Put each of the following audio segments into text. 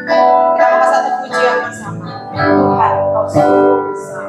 Kita angkat satu pujian bersama. Tuhan, Kau sungguh besar.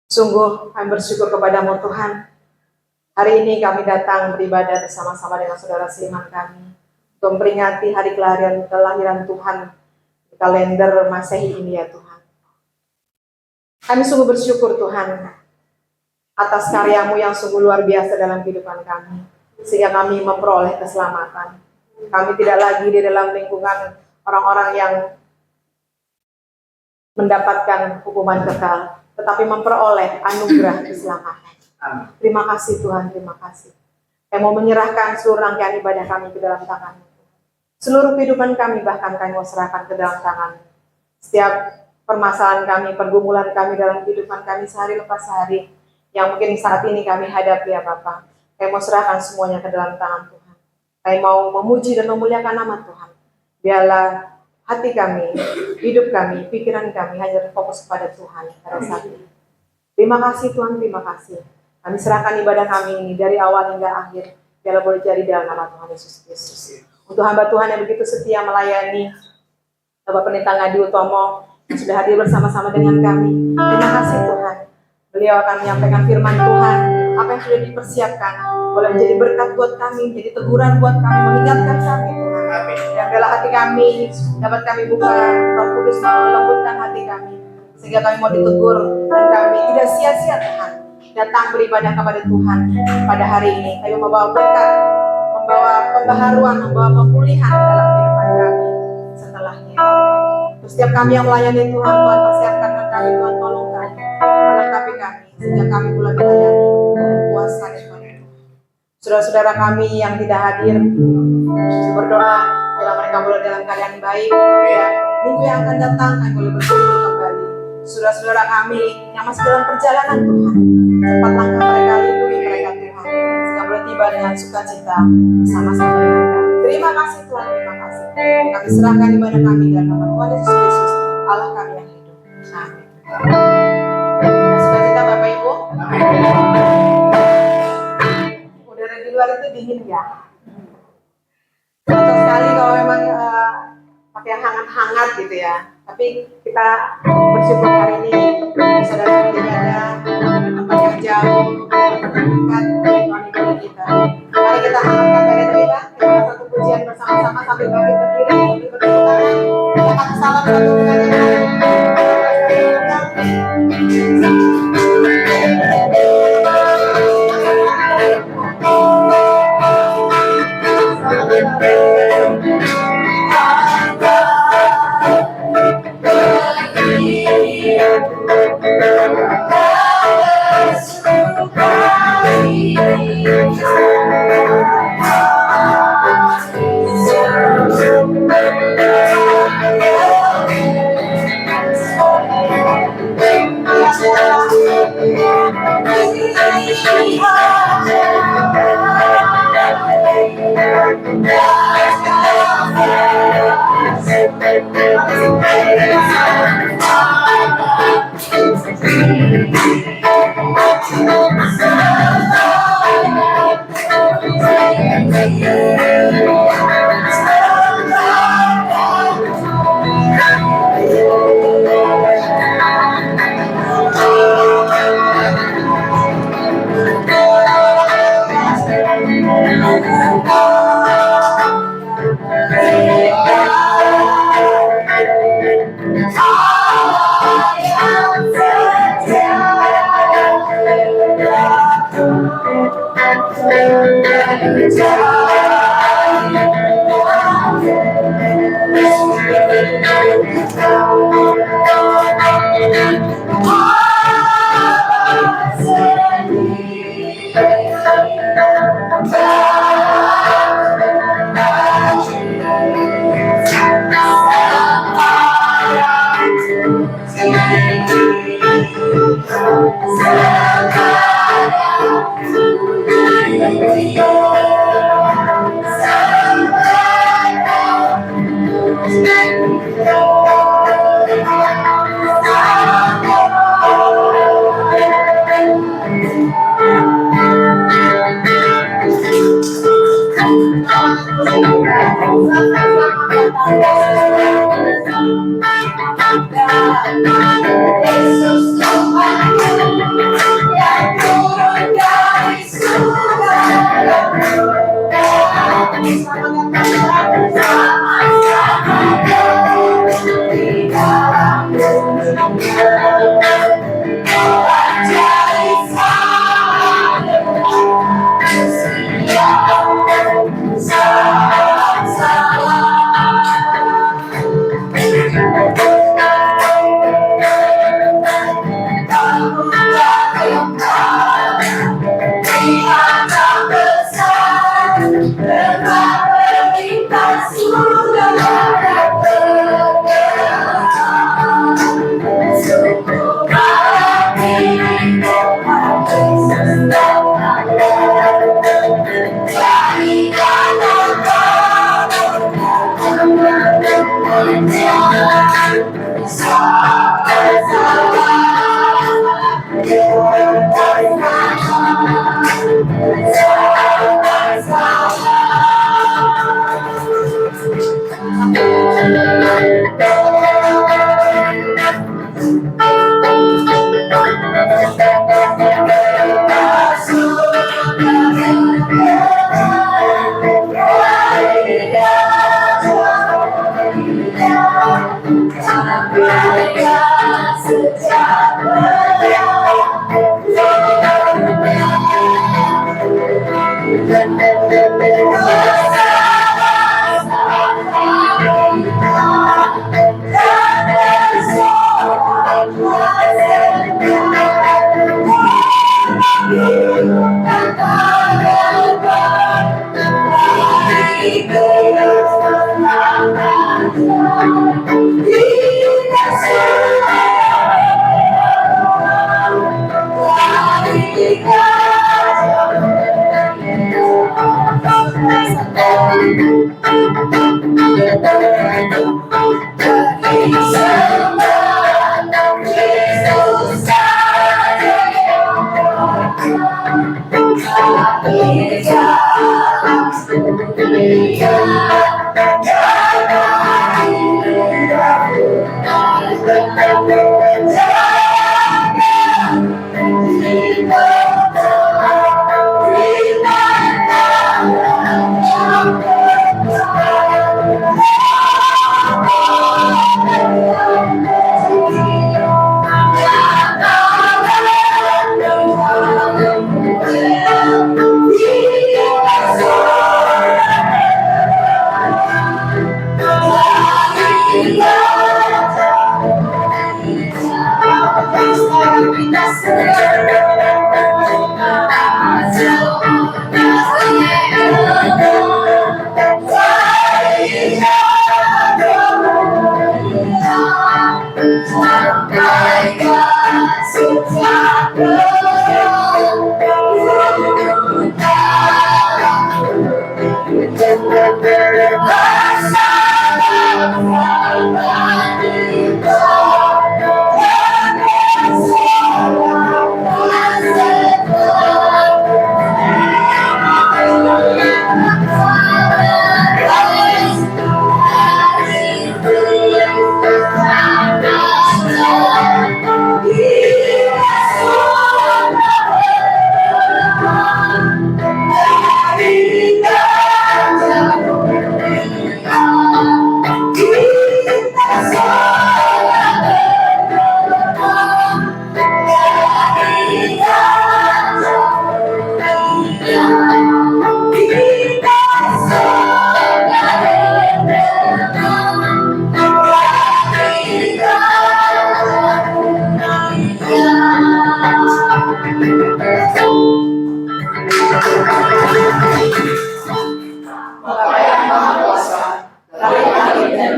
Sungguh kami bersyukur kepadamu Tuhan. Hari ini kami datang beribadah bersama-sama dengan saudara seiman kami untuk memperingati hari kelahiran Tuhan di kalender Masehi ini ya Tuhan. Kami sungguh bersyukur Tuhan atas karyamu yang sungguh luar biasa dalam kehidupan kami, sehingga kami memperoleh keselamatan. Kami tidak lagi di dalam lingkungan orang-orang yang mendapatkan hukuman kekal, tetapi memperoleh anugerah keselamatan. Terima kasih Tuhan, terima kasih. Kami mau menyerahkan seluruh rangkaian ibadah kami ke dalam tangan-Mu. Seluruh kehidupan kami bahkan kami mau serahkan ke dalam tangan. Setiap permasalahan kami, pergumulan kami dalam kehidupan kami sehari lepas sehari, yang mungkin saat ini kami hadapi ya Bapa, kami mau serahkan semuanya ke dalam tangan Tuhan. Kami mau memuji dan memuliakan nama Tuhan. Biarlah hati kami, hidup kami, pikiran kami hanya terfokus pada Tuhan pada saat ini. Terima kasih Tuhan, terima kasih. Kami serahkan ibadah kami ini dari awal hingga akhir. Biarlah boleh jadi dalam nama Tuhan Yesus Kristus. Untuk hamba Tuhan yang begitu setia melayani, Bapak Pendeta Ngadi Utomo yang sudah hadir bersama-sama dengan kami. Terima kasih Tuhan. Beliau akan menyampaikan firman Tuhan, apa yang sudah dipersiapkan boleh menjadi berkat buat kami, menjadi teguran buat kami, mengingatkan kami Tuhan. Dan biarlah hati kami dapat kami buka, Roh Kudus melembutkan hati kami, sehingga kami mau ditegur dan kami tidak sia-sia Tuhan datang beribadah kepada Tuhan pada hari ini. Kami membawa berkat, membawa pembaharuan, membawa pemulihan dalam kehidupan kami setelahnya. Terus setiap kami yang melayani Tuhan, Tuhan persiapkan kami, Tuhan tolong kami, melengkapi kami, sehingga kami mulai melayani kuasa daripada Tuhan. Saudara-saudara kami yang tidak hadir, berdoa bila mereka boleh dalam keadaan baik, ya, minggu yang akan datang kami boleh berkumpul kembali. Saudara-saudara kami yang masih dalam perjalanan Tuhan, cepat langkah mereka, lindungi mereka Tuhan, sehingga boleh tiba dengan sukacita bersama-sama dengan kami. Terima kasih Tuhan, terima kasih. Kami serahkan ibadah kami dalam nama Tuhan Yesus Kristus, Allah kami yang hidup. Amin. Sukacita Bapak Ibu. Udara di luar itu dingin ya. Contoh sekali kalau memang pakai yang hangat-hangat gitu ya. Tapi kita bersyukur hari ini bisa datang beribadah di tempat yang jauh, tempat yang dekat, Tuhan ibadah kita. Mari kita hangatkan badan kita, kita satu pujian bersama-sama sambil bangkit berdiri, sambil bertepuk tangan, kita salam satu dengan yang lain.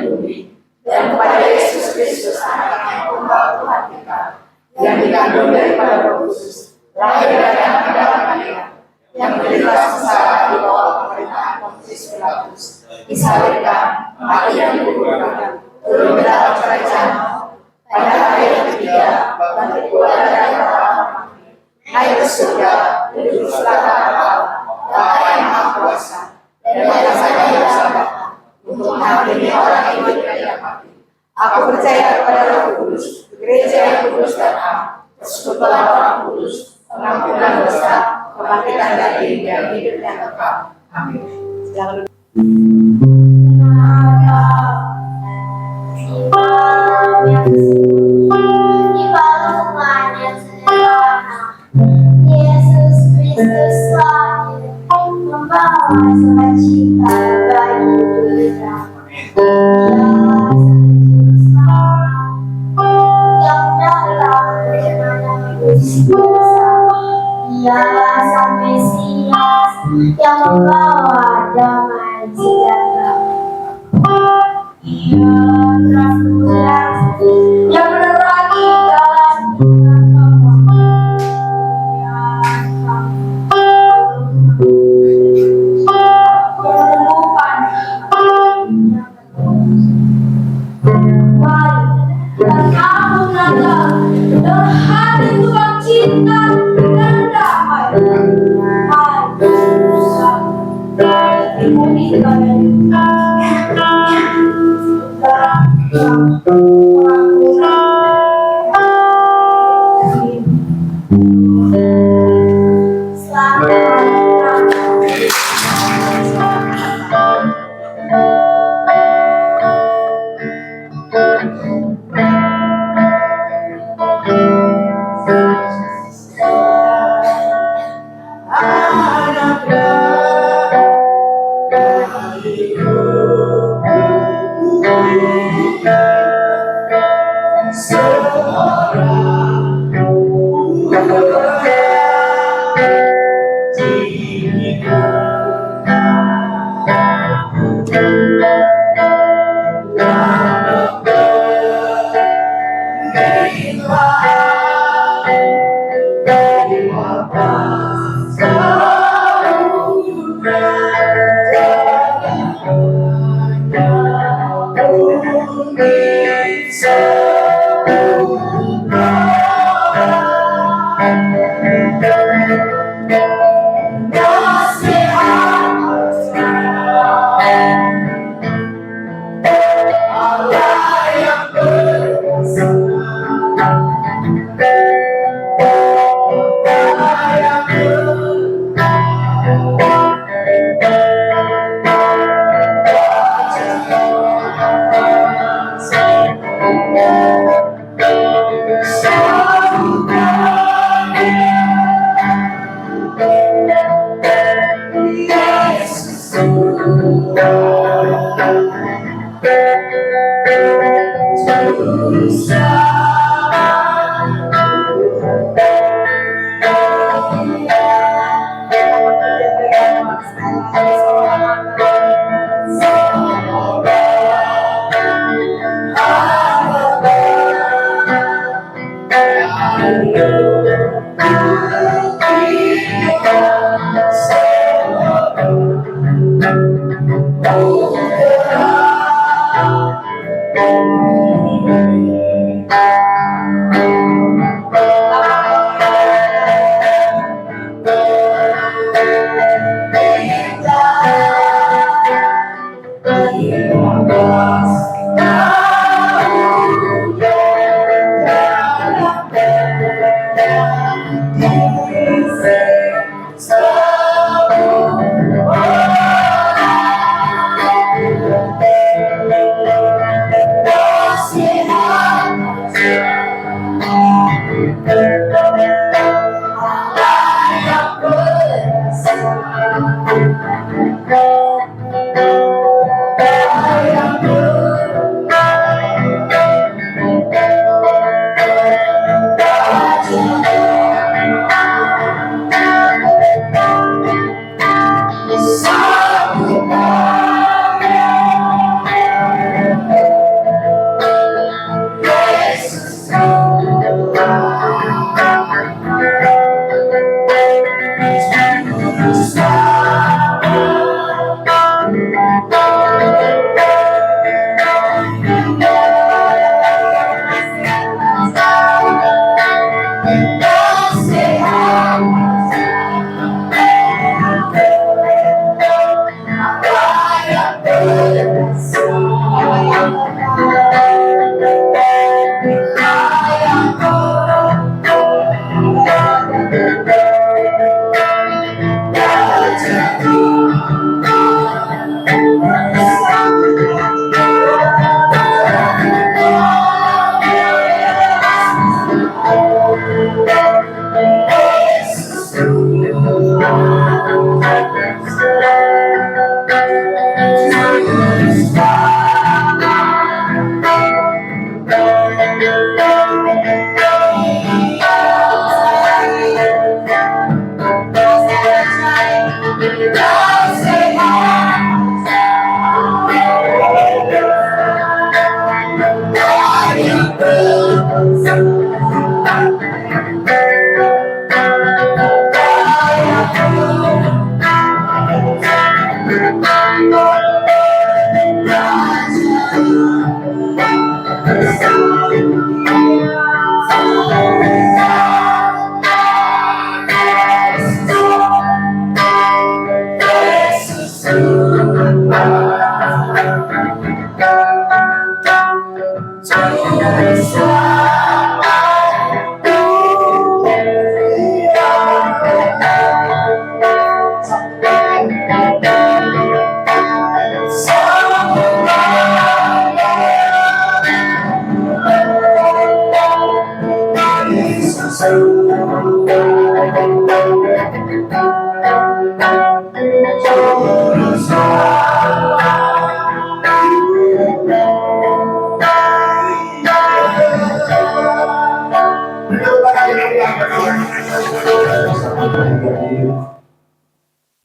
bumi, dan kepada Yesus Kristus anak yang tunggal Tuhan kita, yang dikandung daripada Roh Kudus, lahir dari Maria, yang menderita sengsara di bawah pemerintahan Pontius Pilatus, disalibkan, mati dan dikuburkan, turun ke dalam kerajaan, pada hari yang ketiga bangkit pula dari antara orang mati, naik ke surga, duduk di sebelah kanan Allah, Bapa yang Maha Kuasa, dan pada saat yang datang untuk menghakimi orang yang hidup dan yang mati. Aku percaya kepada Roh Kudus, gereja yang kudus dan am, persekutuan orang kudus, pengampunan dosa, kebangkitan dari dan hidup yang kekal. Amin. Jangan lupa. Yesus Kristus lahir, membawa sukacita bagi dunia. Dialah Sang Juru yang datang bagaimana bersama. Dialah Sang Mesias yang membawa damai sejahtera. Dialah Rasul yang menerangi jalan dan kamu datang dalam hati Tuhan cinta dan damai. Mari di bumi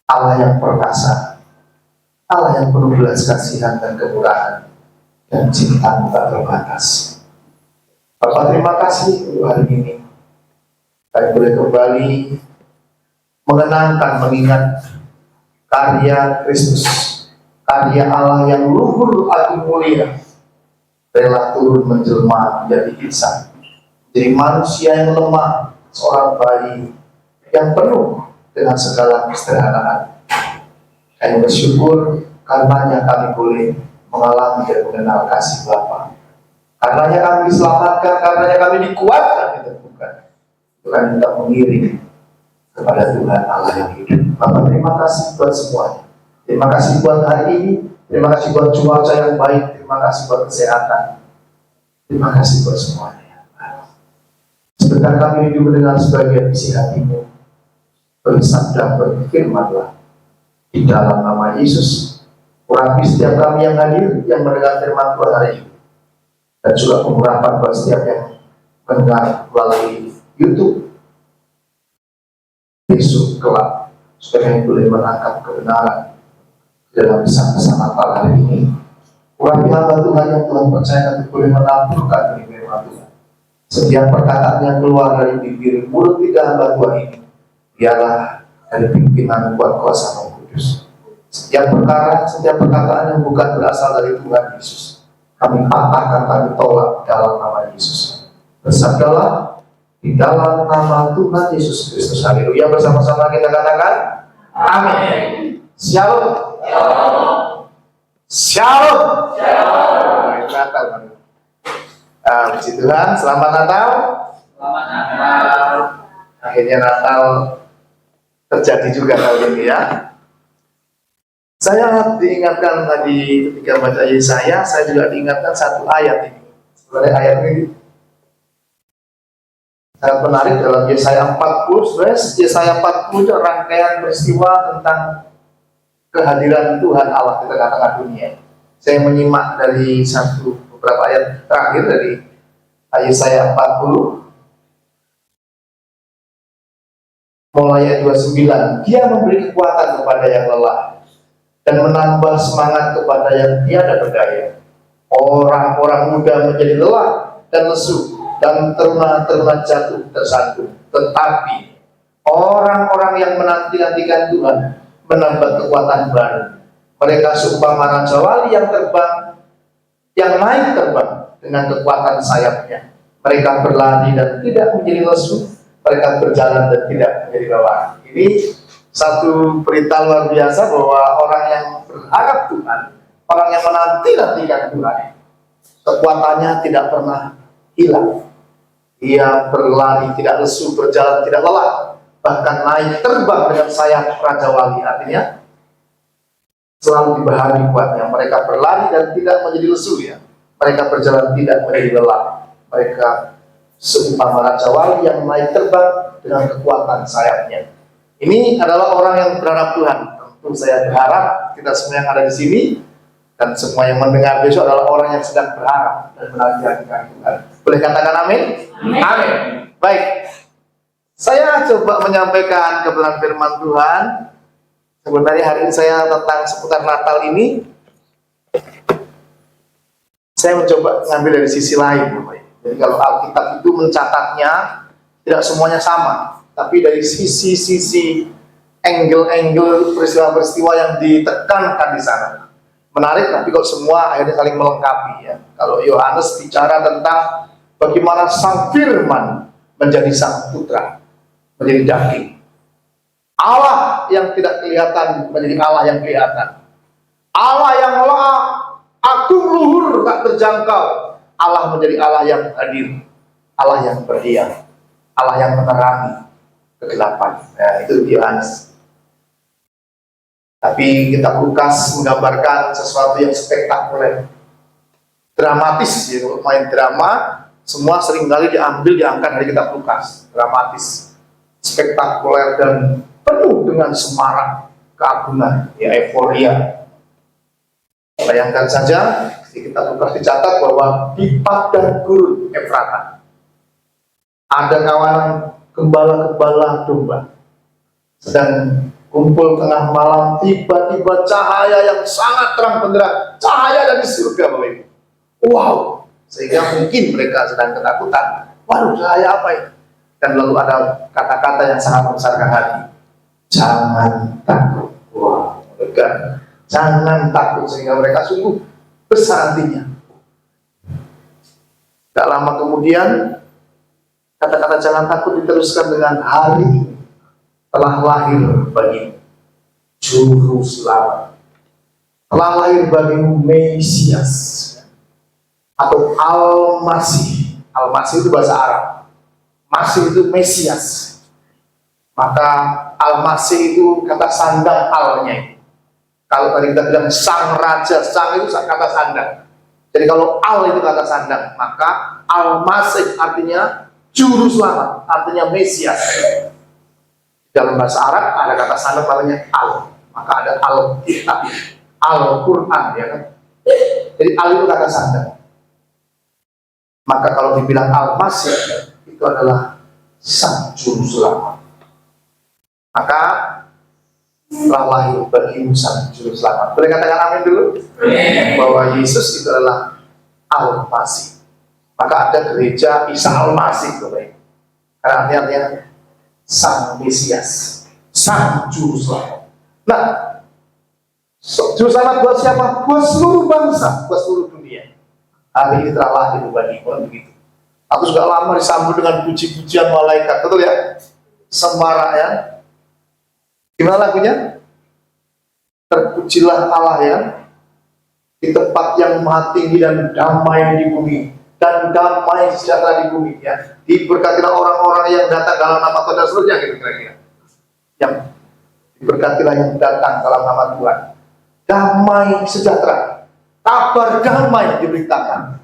Allah yang perkasa, Allah yang penuh belas kasihan dan kemurahan, dan cinta tak terbatas. Bapak, terima kasih untuk hari ini. Kami boleh kembali mengingat karya Kristus, karya Allah yang luhur agung mulia, rela turun menjelma menjadi insan, jadi manusia yang lemah, seorang bayi yang penuh dengan segala kesederhanaan. Kami bersyukur karenanya kami boleh mengalami dan mengenal kasih Bapa. Karenanya kami diselamatkan, karenanya kami dikuatkan, diteguhkan. Tuhan kita mengiring kepada Tuhan Allah yang hidup. Bapak, terima kasih buat semuanya. Terima kasih buat hari ini. Terima kasih buat cuaca yang baik. Terima kasih buat kesehatan. Terima kasih buat semuanya. Sebentar kami hidup mendengar sebagian isi hatimu. Bersabda, berfirmanlah di dalam nama Yesus. Urapi setiap kami yang hadir, yang mendengar firman Tuhan hari ini, dan juga pengurapan buat setiap yang mendengar melalui YouTube. Besok kelak, supaya kami boleh menangkap kebenaran dalam pesan-pesan Natal hari ini. Urapi hamba Tuhan yang Tuhan percayakan untuk boleh menampilkan firman Tuhan. Setiap perkataan yang keluar dari bibir mulut tiga hamba Tuhan ini, biarlah dari pimpinan kuat kuasa Roh Kudus. Setiap perkara, setiap perkataan yang bukan berasal dari Tuhan Yesus, kami patahkan, kami tolak dalam nama Yesus. Bersabdalah di dalam nama Tuhan Yesus Kristus. Haleluya. Bersama-sama kita katakan amin. Shalom. Shalom. Shalom. Natal. Puji Tuhan. Selamat Natal. Selamat Natal. Akhirnya Natal terjadi juga tahun ini ya. Saya diingatkan tadi ketika baca Yesaya, saya juga diingatkan satu ayat ini. Sebenarnya ayat ini sangat menarik dalam Yesaya 40. Sebenarnya Yesaya 40 itu rangkaian peristiwa tentang kehadiran Tuhan Allah di tengah-tengah dunia. Saya menyimak dari beberapa ayat terakhir dari Yesaya 40. Mulai ayat 29, Dia memberi kekuatan kepada yang lelah dan menambah semangat kepada yang tiada berdaya. Orang-orang muda menjadi lelah dan lesu, dan teruna-teruna jatuh tersandung. Tetapi orang-orang yang menanti-nantikan Tuhan menambah kekuatan baru. Mereka seumpama raja wali yang terbang, yang naik terbang dengan kekuatan sayapnya. Mereka berlari dan tidak menjadi lesu, mereka berjalan dan tidak menjadi lelah. Ini satu berita luar biasa bahwa orang yang berharap Tuhan orang yang menanti-nantikan Tuhan, kekuatannya tidak pernah hilang. Ia berlari tidak lesu, berjalan tidak lelah, bahkan naik terbang dengan sayap Raja Wali. Artinya selalu dibahagi kuatnya. Mereka berlari dan tidak menjadi lesu ya. Mereka berjalan tidak menjadi lelah. Mereka seumpama Raja Wali yang naik terbang dengan kekuatan sayapnya. Ini adalah orang yang berharap Tuhan. Tentu saya berharap kita semua yang ada di sini dan semua yang mendengar besok adalah orang yang sedang berharap dan menantikan Tuhan. Boleh katakan amin? Amin. Baik. Saya coba menyampaikan kebenaran firman Tuhan. Sebenarnya hari ini saya tentang seputar Natal ini, saya mencoba mengambil dari sisi lain. Jadi kalau Alkitab itu mencatatnya tidak semuanya sama, tapi dari sisi-sisi angle-angle peristiwa-peristiwa yang ditekankan di sana. Menarik, tapi kalau semua akhirnya saling melengkapi ya. Kalau Yohanes bicara tentang bagaimana sang firman menjadi sang putra, menjadi daging. Allah yang tidak kelihatan menjadi Allah yang kelihatan. Allah yang agung luhur tak terjangkau. Allah menjadi Allah yang hadir. Allah yang berdiam. Allah yang menerangi kegelapan. Nah, itu Yohanes. Tapi kitab Lukas menggambarkan sesuatu yang spektakuler, dramatis. Ya, kalau main drama, semua seringkali diangkat dari kitab Lukas. Dramatis, spektakuler dan penuh dengan semarak keagungan, ya euforia. Bayangkan saja di kitab Lukas dicatat bahwa di padang gurun Efrata ada kawanan gembala-gembala domba sedang kumpul tengah malam, tiba-tiba cahaya yang sangat terang benderang, cahaya dari surga, Bapak Ibu. Wow, sehingga mungkin mereka sedang ketakutan. Waduh, cahaya apa ini? Dan lalu ada kata-kata yang sangat membesarkan hati. Jangan takut. Wah, lega. Jangan takut, sehingga mereka sungguh besar hatinya. Tak lama kemudian kata-kata jangan takut diteruskan dengan hari telah lahir bagi juru selamat, telah lahir bagimu Mesias atau Al-Masih. Al-Masih itu bahasa Arab, Masih itu Mesias. Maka Al-Masih itu kata sandang alnya. Kalau tadi kita bilang sang raja, sang itu kata sandang. Jadi kalau Al itu kata sandang, maka Al-Masih artinya juru selamat, artinya Mesias. Dalam bahasa Arab ada kata sandang namanya Al, maka ada Al-Kitab, Al-Quran, ya kan? Jadi Al itu kata sandang. Maka kalau dibilang Al-Masih itu adalah sang juru selamat. Maka telah lahir bagimu sang juru selamat. Boleh katakan amin dulu? Bahwa Yesus itu adalah Al-Masih. Maka ada gereja Isa Al-Masih, karena artinya sang Mesias, sang juru selamat. Nah, juru selamat buat siapa? Buat seluruh bangsa, buat seluruh dunia. Hari ini telah lahir bagimu, begitu. Aku juga lama disambut dengan puji-pujian malaikat, betul ya? Semarak ya. Gimana lagunya? Terpujilah Allah ya, di tempat yang maha tinggi dan damai di bumi, dan damai sejahtera di bumi ya. Diberkatilah orang-orang yang datang dalam nama Tuhan dan seluruhnya, gitu kira-kira. Yang diberkatilah yang datang dalam nama Tuhan. Damai sejahtera, kabar damai diberitakan.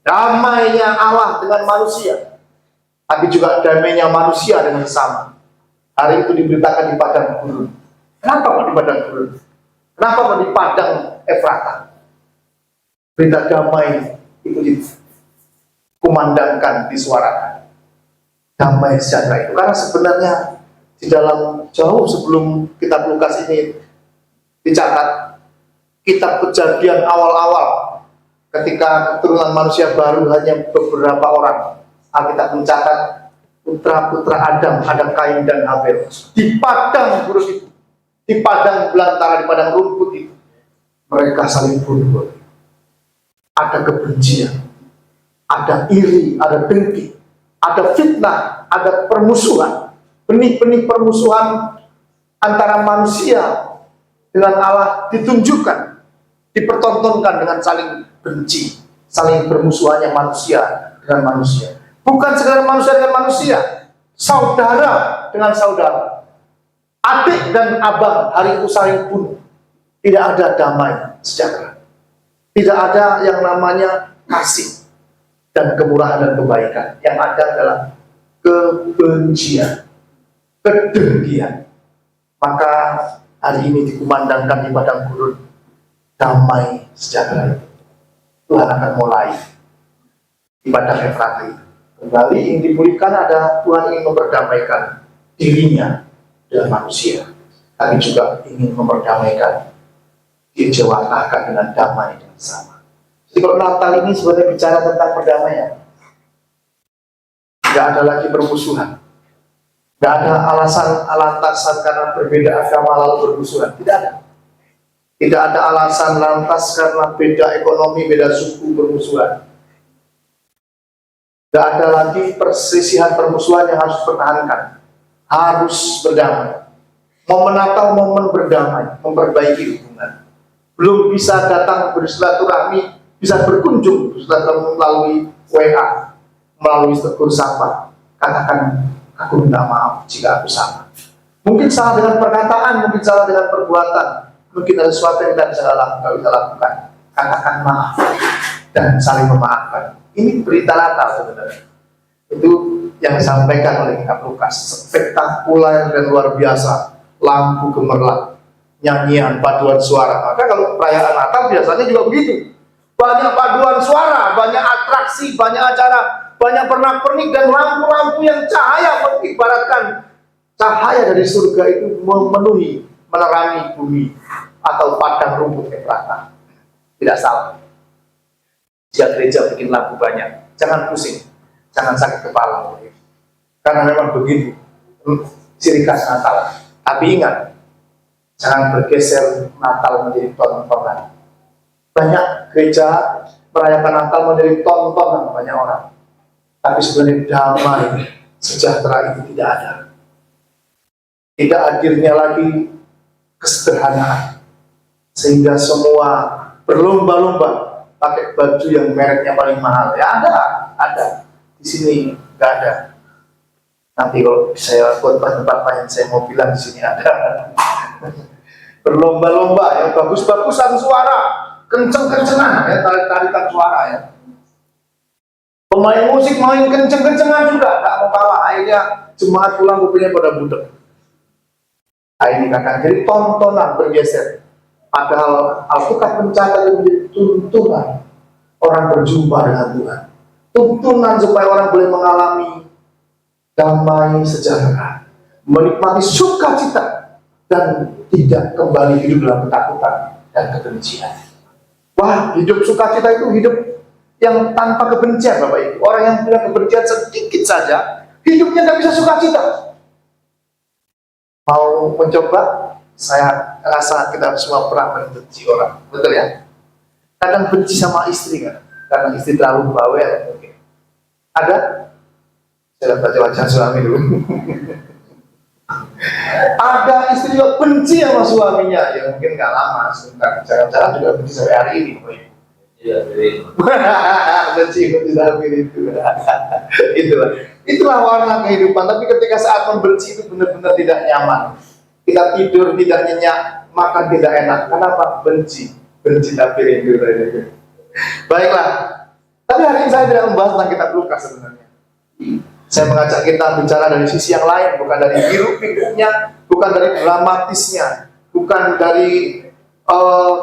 Damainya Allah dengan manusia, tapi juga damainya manusia dengan sesama. Hari itu diberitakan di padang gurun. Kenapa kok di padang gurun? Kenapa kok di padang Efrata? Berita damai itu dikumandangkan, disuarakan. Damai sejahtera itu karena sebenarnya di dalam jauh sebelum kitab Lukas ini dicatat, kitab Kejadian awal-awal ketika keturunan manusia baru hanya beberapa orang, Alkitab mencatat putra-putra Adam, ada Kain dan Habel di padang gurun itu, di padang belantara, di padang rumput itu, mereka saling bunuh. Ada kebencian, ada iri, ada dengki, ada fitnah, ada permusuhan, benih-benih permusuhan antara manusia dengan Allah ditunjukkan dipertontonkan dengan saling benci, saling bermusuhannya manusia dengan manusia. Bukan sekedar manusia dengan manusia, saudara dengan saudara, adik dan abang hari itu saling bunuh. Tidak ada damai sejahtera. Tidak ada yang namanya kasih dan kemurahan dan kebaikan. Yang ada adalah kebencian, kedengkian. Maka hari ini dikumandangkan di padang gurun damai sejahtera itu. Tuhan akan mulai di padang Efrata itu. Kembali yang dipulihkan ada Tuhan ingin memperdamaikan dirinya dengan manusia. Kami juga ingin memperdamaikan dijawantahkan dengan damai yang sama. Jadi kalau Natal ini sebenarnya bicara tentang perdamaian. Tidak ada lagi permusuhan. Tidak ada alasan lantasan karena berbeda agama lalu bermusuhan. Tidak ada. Tidak ada alasan lantas karena beda ekonomi, beda suku bermusuhan. Tidak ada lagi perselisihan permusuhan yang harus dipertahankan. Harus berdamai. Momen Natal, momen berdamai, memperbaiki hubungan. Belum bisa datang bersilaturahmi, bisa berkunjung bersilaturahmi melalui WA, melalui tegur sapa. Katakan, aku minta maaf jika aku salah. Mungkin salah dengan perkataan, mungkin salah dengan perbuatan, mungkin ada sesuatu yang kita bisa lakukan. Katakan maaf dan saling memaafkan. Ini berita Natal sebenarnya. Itu yang disampaikan oleh Kak Lukas. Spektakuler dan luar biasa. Lampu gemerlap, nyanyian, paduan suara. Maka kalau perayaan Natal biasanya juga begitu. Banyak paduan suara, banyak atraksi, banyak acara, banyak pernak-pernik dan lampu-lampu yang cahaya mengibaratkan cahaya dari surga itu memenuhi, menerangi bumi atau padang rumput Efrata. Tidak salah. Jika gereja bikin lampu banyak, jangan pusing, jangan sakit kepala. Karena memang begitu ciri khas Natal. Tapi ingat, jangan bergeser Natal menjadi tontonan. Banyak gereja merayakan Natal menjadi tontonan banyak orang. Tapi sebenarnya damai, sejahtera itu tidak ada. Tidak hadirnya lagi kesederhanaan. Sehingga semua berlomba-lomba pakai baju yang mereknya paling mahal. Ya ada. Di sini nggak ada. Nanti kalau saya buat tempat lain, saya mau bilang di sini ada. Berlomba-lomba yang bagus-bagusan suara, kenceng-kencengan, ya, tarikan suara ya. Pemain musik main kenceng-kencengan juga, nggak mau kalah. Akhirnya jemaat pulang kupingnya pada budek. Nah, ini kakak, jadi tontonan bergeser. Padahal Alkitab mencatat itu menjadi tuntunan orang berjumpa dengan Tuhan. Tuntunan supaya orang boleh mengalami damai sejahtera, menikmati sukacita, dan tidak kembali hidup dalam ketakutan dan kebencian. Wah, hidup sukacita itu hidup yang tanpa kebencian, Bapak Ibu. Orang yang punya kebencian sedikit saja, hidupnya nggak bisa sukacita. Mau mencoba? Saya rasa kita semua pernah membenci orang, betul ya? Kadang benci sama istri kan, karena istri terlalu bawel mungkin. Ada? Saya baca wajah suami dulu. Ada istri yang benci sama suaminya, ya mungkin nggak lama, sebentar. Jangan-jangan juga benci sampai hari ini. Iya, benci sampai itu. Itulah warna kehidupan. Tapi ketika saat membenci itu benar-benar tidak nyaman. Kita tidur tidak nyenyak, makan tidak enak. Kenapa? Benci tapi rindu. Baiklah. Tapi hari ini saya tidak membahas tentang kitab Lukas sebenarnya. Saya mengajak kita bicara dari sisi yang lain, bukan dari hiruk-pikuknya, bukan dari dramatisnya, bukan dari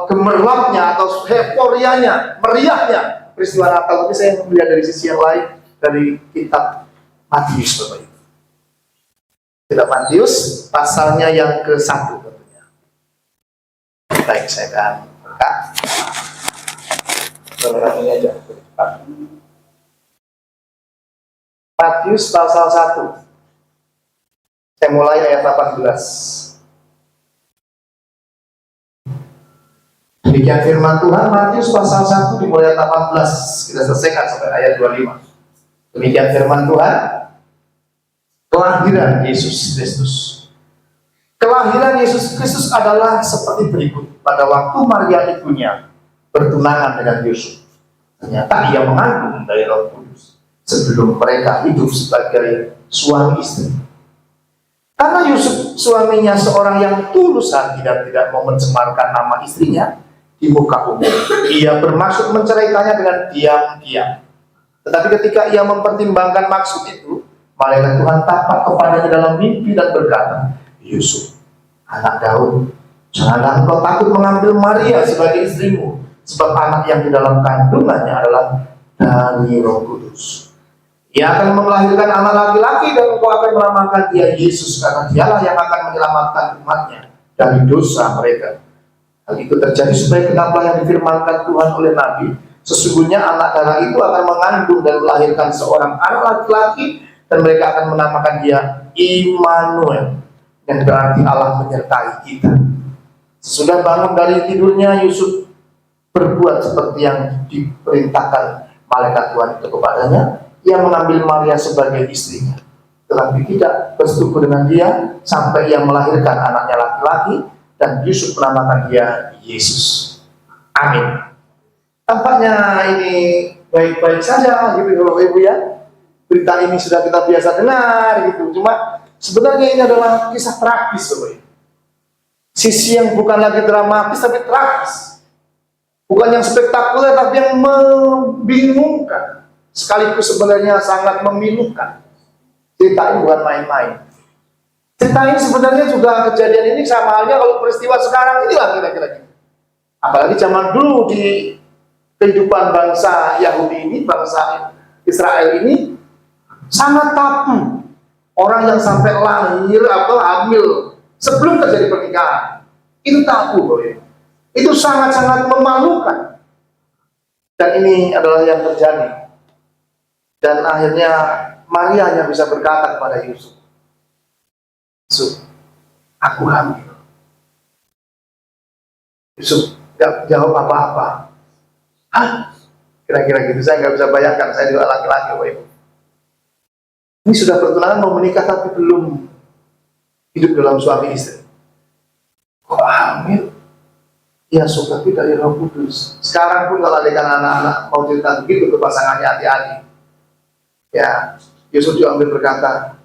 gemerlapnya atau euforianya, meriahnya peristiwa Natal. Tapi saya melihat dari sisi yang lain, dari kitab Matius, Bapak Ibu. Kitab Matius, pasalnya yang ke-1 tentunya. Baik, saya akan buka. Saudara ini aja, cepat. Matius pasal 1. Saya mulai ayat 18. Demikian firman Tuhan, Matius pasal 1 dimulai ayat 18. Kita selesaikan sampai ayat 25. Demikian firman Tuhan. Kelahiran Yesus Kristus. Kelahiran Yesus Kristus adalah seperti berikut. Pada waktu Maria ibunya bertunangan dengan Yusuf. Ternyata ia mengandung dari Roh Kudus sebelum mereka hidup sebagai suami istri. Karena Yusuf suaminya seorang yang tulus hati dan tidak mau mencemarkan nama istrinya di muka umum, ia bermaksud menceraikannya dengan diam-diam. Tetapi ketika ia mempertimbangkan maksud itu, malaikat Tuhan tampak kepadanya dalam mimpi dan berkata, Yusuf, anak Daud, janganlah engkau takut mengambil Maria sebagai istrimu, sebab anak yang di dalam kandungannya adalah dari Roh Kudus. Ia akan melahirkan anak laki-laki dan engkau akan menamakan dia Yesus, karena dialah yang akan menyelamatkan umatnya dari dosa mereka. Hal itu terjadi supaya genaplah yang difirmankan Tuhan oleh Nabi, sesungguhnya anak darah itu akan mengandung dan melahirkan seorang anak laki-laki, dan mereka akan menamakan dia Immanuel, yang berarti Allah menyertai kita. Sesudah bangun dari tidurnya, Yusuf berbuat seperti yang diperintahkan malaikat Tuhan itu kepadanya. Ia mengambil Maria sebagai istrinya, tetapi tidak bersetubuh dengan dia sampai ia melahirkan anaknya laki-laki, dan Yusuf menamakan dia Yesus. Amin. Tampaknya ini baik-baik saja gitu Bapak Ibu ya. Berita ini sudah kita biasa dengar gitu. Cuma sebenarnya ini adalah kisah tragis Bapak Ibu. Sisi yang bukan lagi dramatis tapi tragis. Bukan yang spektakuler tapi yang membingungkan. Sekaligus sebenarnya sangat memilukan. Cerita ini bukan main-main. Cerita ini sebenarnya juga kejadian ini sama halnya kalau peristiwa sekarang inilah kira-kira gitu. Apalagi zaman dulu di kehidupan bangsa Yahudi ini, bangsa Israel ini sangat tabu. Orang yang sampai lahir atau hamil sebelum terjadi pernikahan itu tabu, boy. Itu sangat-sangat memalukan. Dan ini adalah yang terjadi. Dan akhirnya Maria hanya bisa berkata kepada Yusuf, Yusuf, aku hamil. Yusuf tidak jawab apa-apa. Hah? Kira-kira gitu, saya nggak bisa bayangkan, saya juga laki-laki, Bapak Ibu. Ini sudah bertunangan, mau menikah tapi belum hidup dalam suami istri. Kok hamil? Ya suka tidak dari Roh Kudus. Sekarang pun kalau adegan anak-anak mau cerita begitu ke pasangannya hati-hati. Ya, Yusuf juga ambil berkata,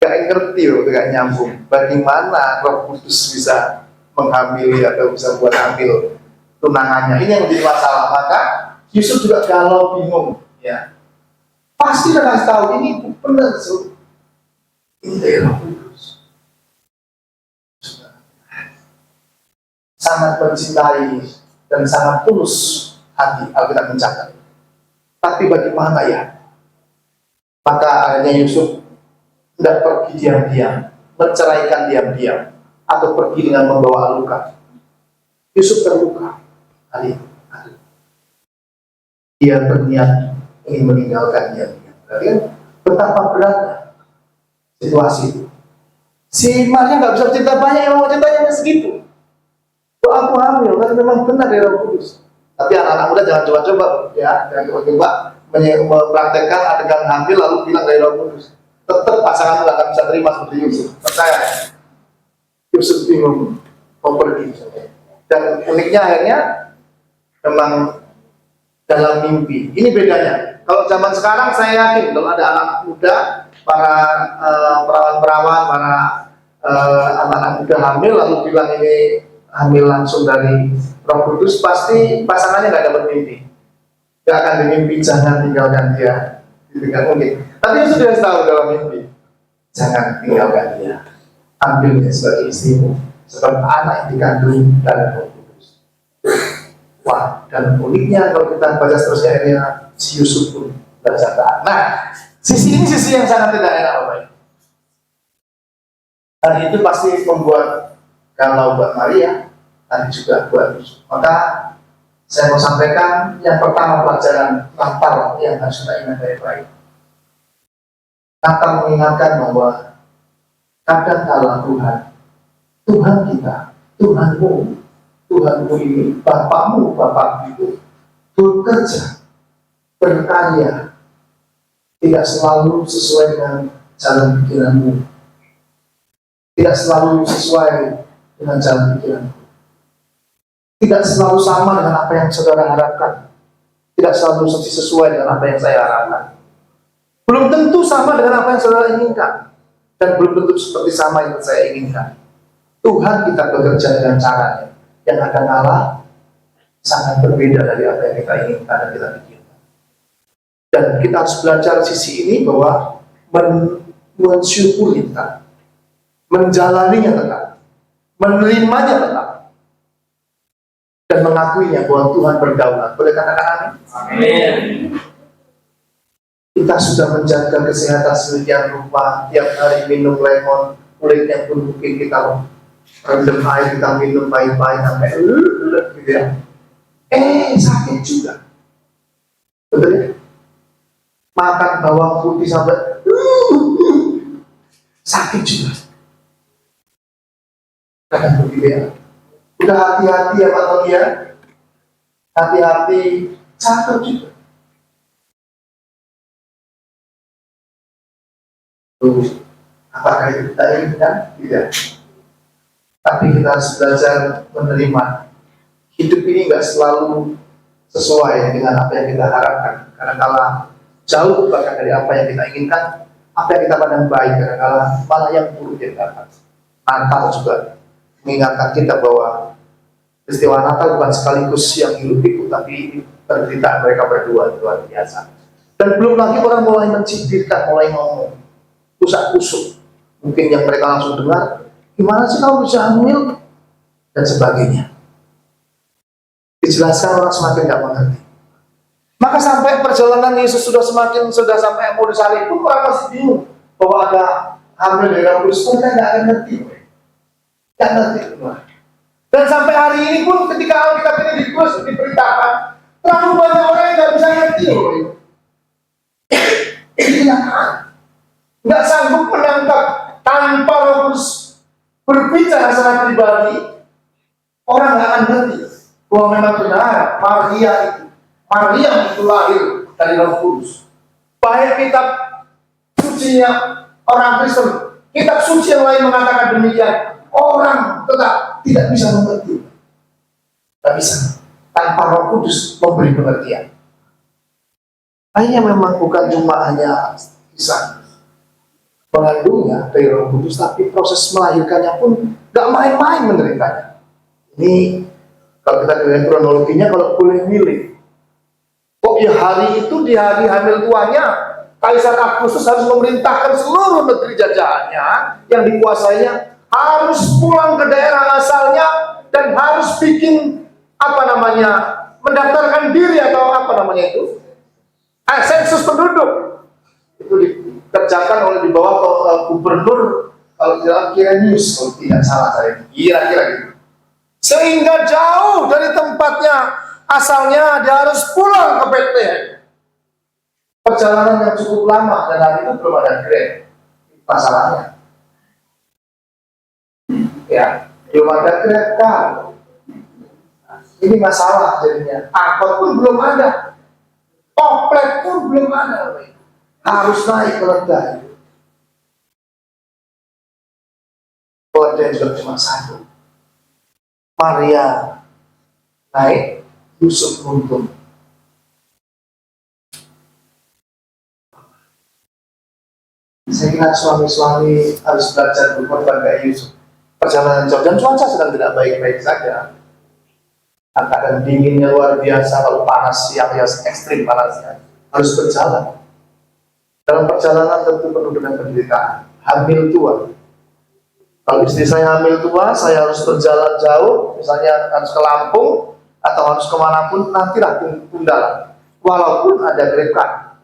gak ngerti loh, gak nyambung. Bagaimana Roh Kudus bisa menghamili atau bisa buat hamil tunangannya? Ini yang menjadi masalah. Maka Yusuf juga galau, bingung. Ya, pasti udah kasih tahu ini benar, so. Ini dari Roh Kudus. Sangat mencintai dan sangat tulus hati Alkitab mencatat. Tapi bagaimana ya? Maka akhirnya Yusuf tidak pergi diam-diam, menceraikan diam-diam, atau pergi dengan membawa luka. Yusuf terluka kali itu. Dia berniat ingin meninggalkan diam-diam. Berarti kan betapa beratnya situasi itu. Si Maria nggak bisa cerita banyak, yang mau ceritanya segitu. Kok aku hamil? Karena memang benar dari Roh Kudus. Tapi anak-anak muda jangan coba-coba, ya, jangan coba-coba mempraktekkan adegan hamil lalu bilang dari Roh Kudus. Tetap pasangan nggak akan bisa terima seperti Yusuf. Percaya? Yusuf bingung mau pergi. Dan uniknya akhirnya memang dalam mimpi. Ini bedanya. Kalau zaman sekarang saya yakin kalau ada anak muda, para perawan-perawan, para anak-anak muda hamil lalu bilang ini hamil langsung dari Roh Kudus, pasti pasangannya nggak dapat mimpi. Nggak akan dimimpi, jangan tinggalkan dia. Tidak mungkin. Tapi Yesus sudah tahu dalam mimpi, jangan tinggalkan dia. Ambilnya sebagai istrimu, sebab anak yang dikandung dari Roh Kudus. Wah, dan uniknya kalau kita baca seterusnya ini, si Yusuf pun belajar taat. Nah, sisi ini sisi yang sangat tidak enak, Bapak. Dan itu pasti membuat galau buat Maria, dan juga buat Yusuf. Maka saya mau sampaikan yang pertama pelajaran Natal yang harus kita ingat baik-baik. Natal mengingatkan bahwa kadang-kala Tuhan kita, Tuhanmu ini, Bapakmu, Bapakmu itu bekerja, berkarya, tidak selalu sesuai dengan jalan pikiranmu, tidak selalu sesuai dengan jalan pikiran. Tidak selalu sama dengan apa yang saudara harapkan. Tidak selalu sesuai dengan apa yang saya harapkan. Belum tentu sama dengan apa yang saudara inginkan. Dan belum tentu seperti sama yang saya inginkan. Tuhan kita bekerja dengan caranya yang kadang-kala sangat berbeda dari apa yang kita inginkan dan kita pikirkan. Dan kita harus belajar sisi ini bahwa mensyukuri tetap, menjalaninya tetap, menerimanya tetap, dan mengakuinya bahwa Tuhan berdaulat. Boleh katakan amin? Amin. Kita sudah menjaga kesehatan sedemikian rupa, tiap hari minum lemon, kulitnya pun mungkin kita rendam air, kita minum baik-baik sampai gitu ya. Sakit juga. Betul ya? Makan bawang putih sampai sakit juga. Kadang begitu ya. Udah hati-hati ya Pak Tony ya. Hati-hati, jatuh juga. Apakah itu kita inginkan? Tidak. Tapi kita harus belajar menerima. Hidup ini nggak selalu sesuai dengan apa yang kita harapkan. Kadang-kala jauh bahkan dari apa yang kita inginkan, apa yang kita pandang baik, kadang-kala malah yang buruk yang dapat. Natal juga mengingatkan kita bahwa peristiwa Natal bukan sekaligus yang hidup-hidup, tapi penderitaan mereka berdua luar biasa. Dan belum lagi orang mulai mencibirkan, mulai ngomong kusuk-kusuk. Mungkin yang mereka langsung dengar, gimana sih kamu bisa hamil? Dan sebagainya. Dijelaskan orang semakin gak mengerti. Maka sampai perjalanan Yesus sudah sampai mau disalib pun orang masih bingung bahwa ada hamil dari Roh Kudus. Mereka gak akan ngerti. Gak ngerti. Dan sampai hari ini pun ketika Alkitab ini diberitakan, terlalu banyak orang yang gak bisa ngerti. Ini kenyataan. Nggak sanggup menangkap tanpa Roh Kudus berbicara secara pribadi, orang nggak akan ngerti bahwa memang benar Maria itu lahir dari Roh Kudus. Baik kitab sucinya orang Kristen, kitab suci yang lain mengatakan demikian, orang tetap tidak bisa mengerti. Tidak bisa tanpa Roh Kudus memberi pengertian. Akhirnya memang bukan cuma hanya kisah mengandungnya dari Roh Kudus, tapi proses melahirkannya pun gak main-main menderitanya. Ini kalau kita lihat kronologinya, kalau boleh milih, kok ya hari itu di hari hamil tuanya Kaisar Agustus harus memerintahkan seluruh negeri jajahannya yang dikuasainya harus pulang ke daerah asalnya dan harus bikin mendaftarkan diri atau sensus penduduk. Itu dikerjakan oleh di bawah gubernur kalau tidak Kirenius, kalau tidak salah saya kira-kira gitu. Sehingga jauh dari tempatnya asalnya dia harus pulang ke Bethlehem. Perjalanan yang cukup lama dan hari itu belum ada Grab. Masalahnya ya belum ada Grab car. Ini masalah jadinya. Angkot pun belum ada, oplet pun belum ada. Harus naik keledai. Keledai juga cuma satu. Maria naik, Yusuf nuntun. Saya kira suami-suami harus belajar berkorban kayak Yusuf. Perjalanan jauh dan cuaca sedang tidak baik-baik saja. Kadang dinginnya luar biasa, kalau panas siang ya ekstrim panasnya. Harus berjalan. Dalam perjalanan tentu penuh dengan penderitaan. Hamil tua. Kalau istri saya hamil tua, saya harus berjalan jauh, misalnya harus ke Lampung atau harus kemanapun, nantilah tundalan. Walaupun ada gerakan,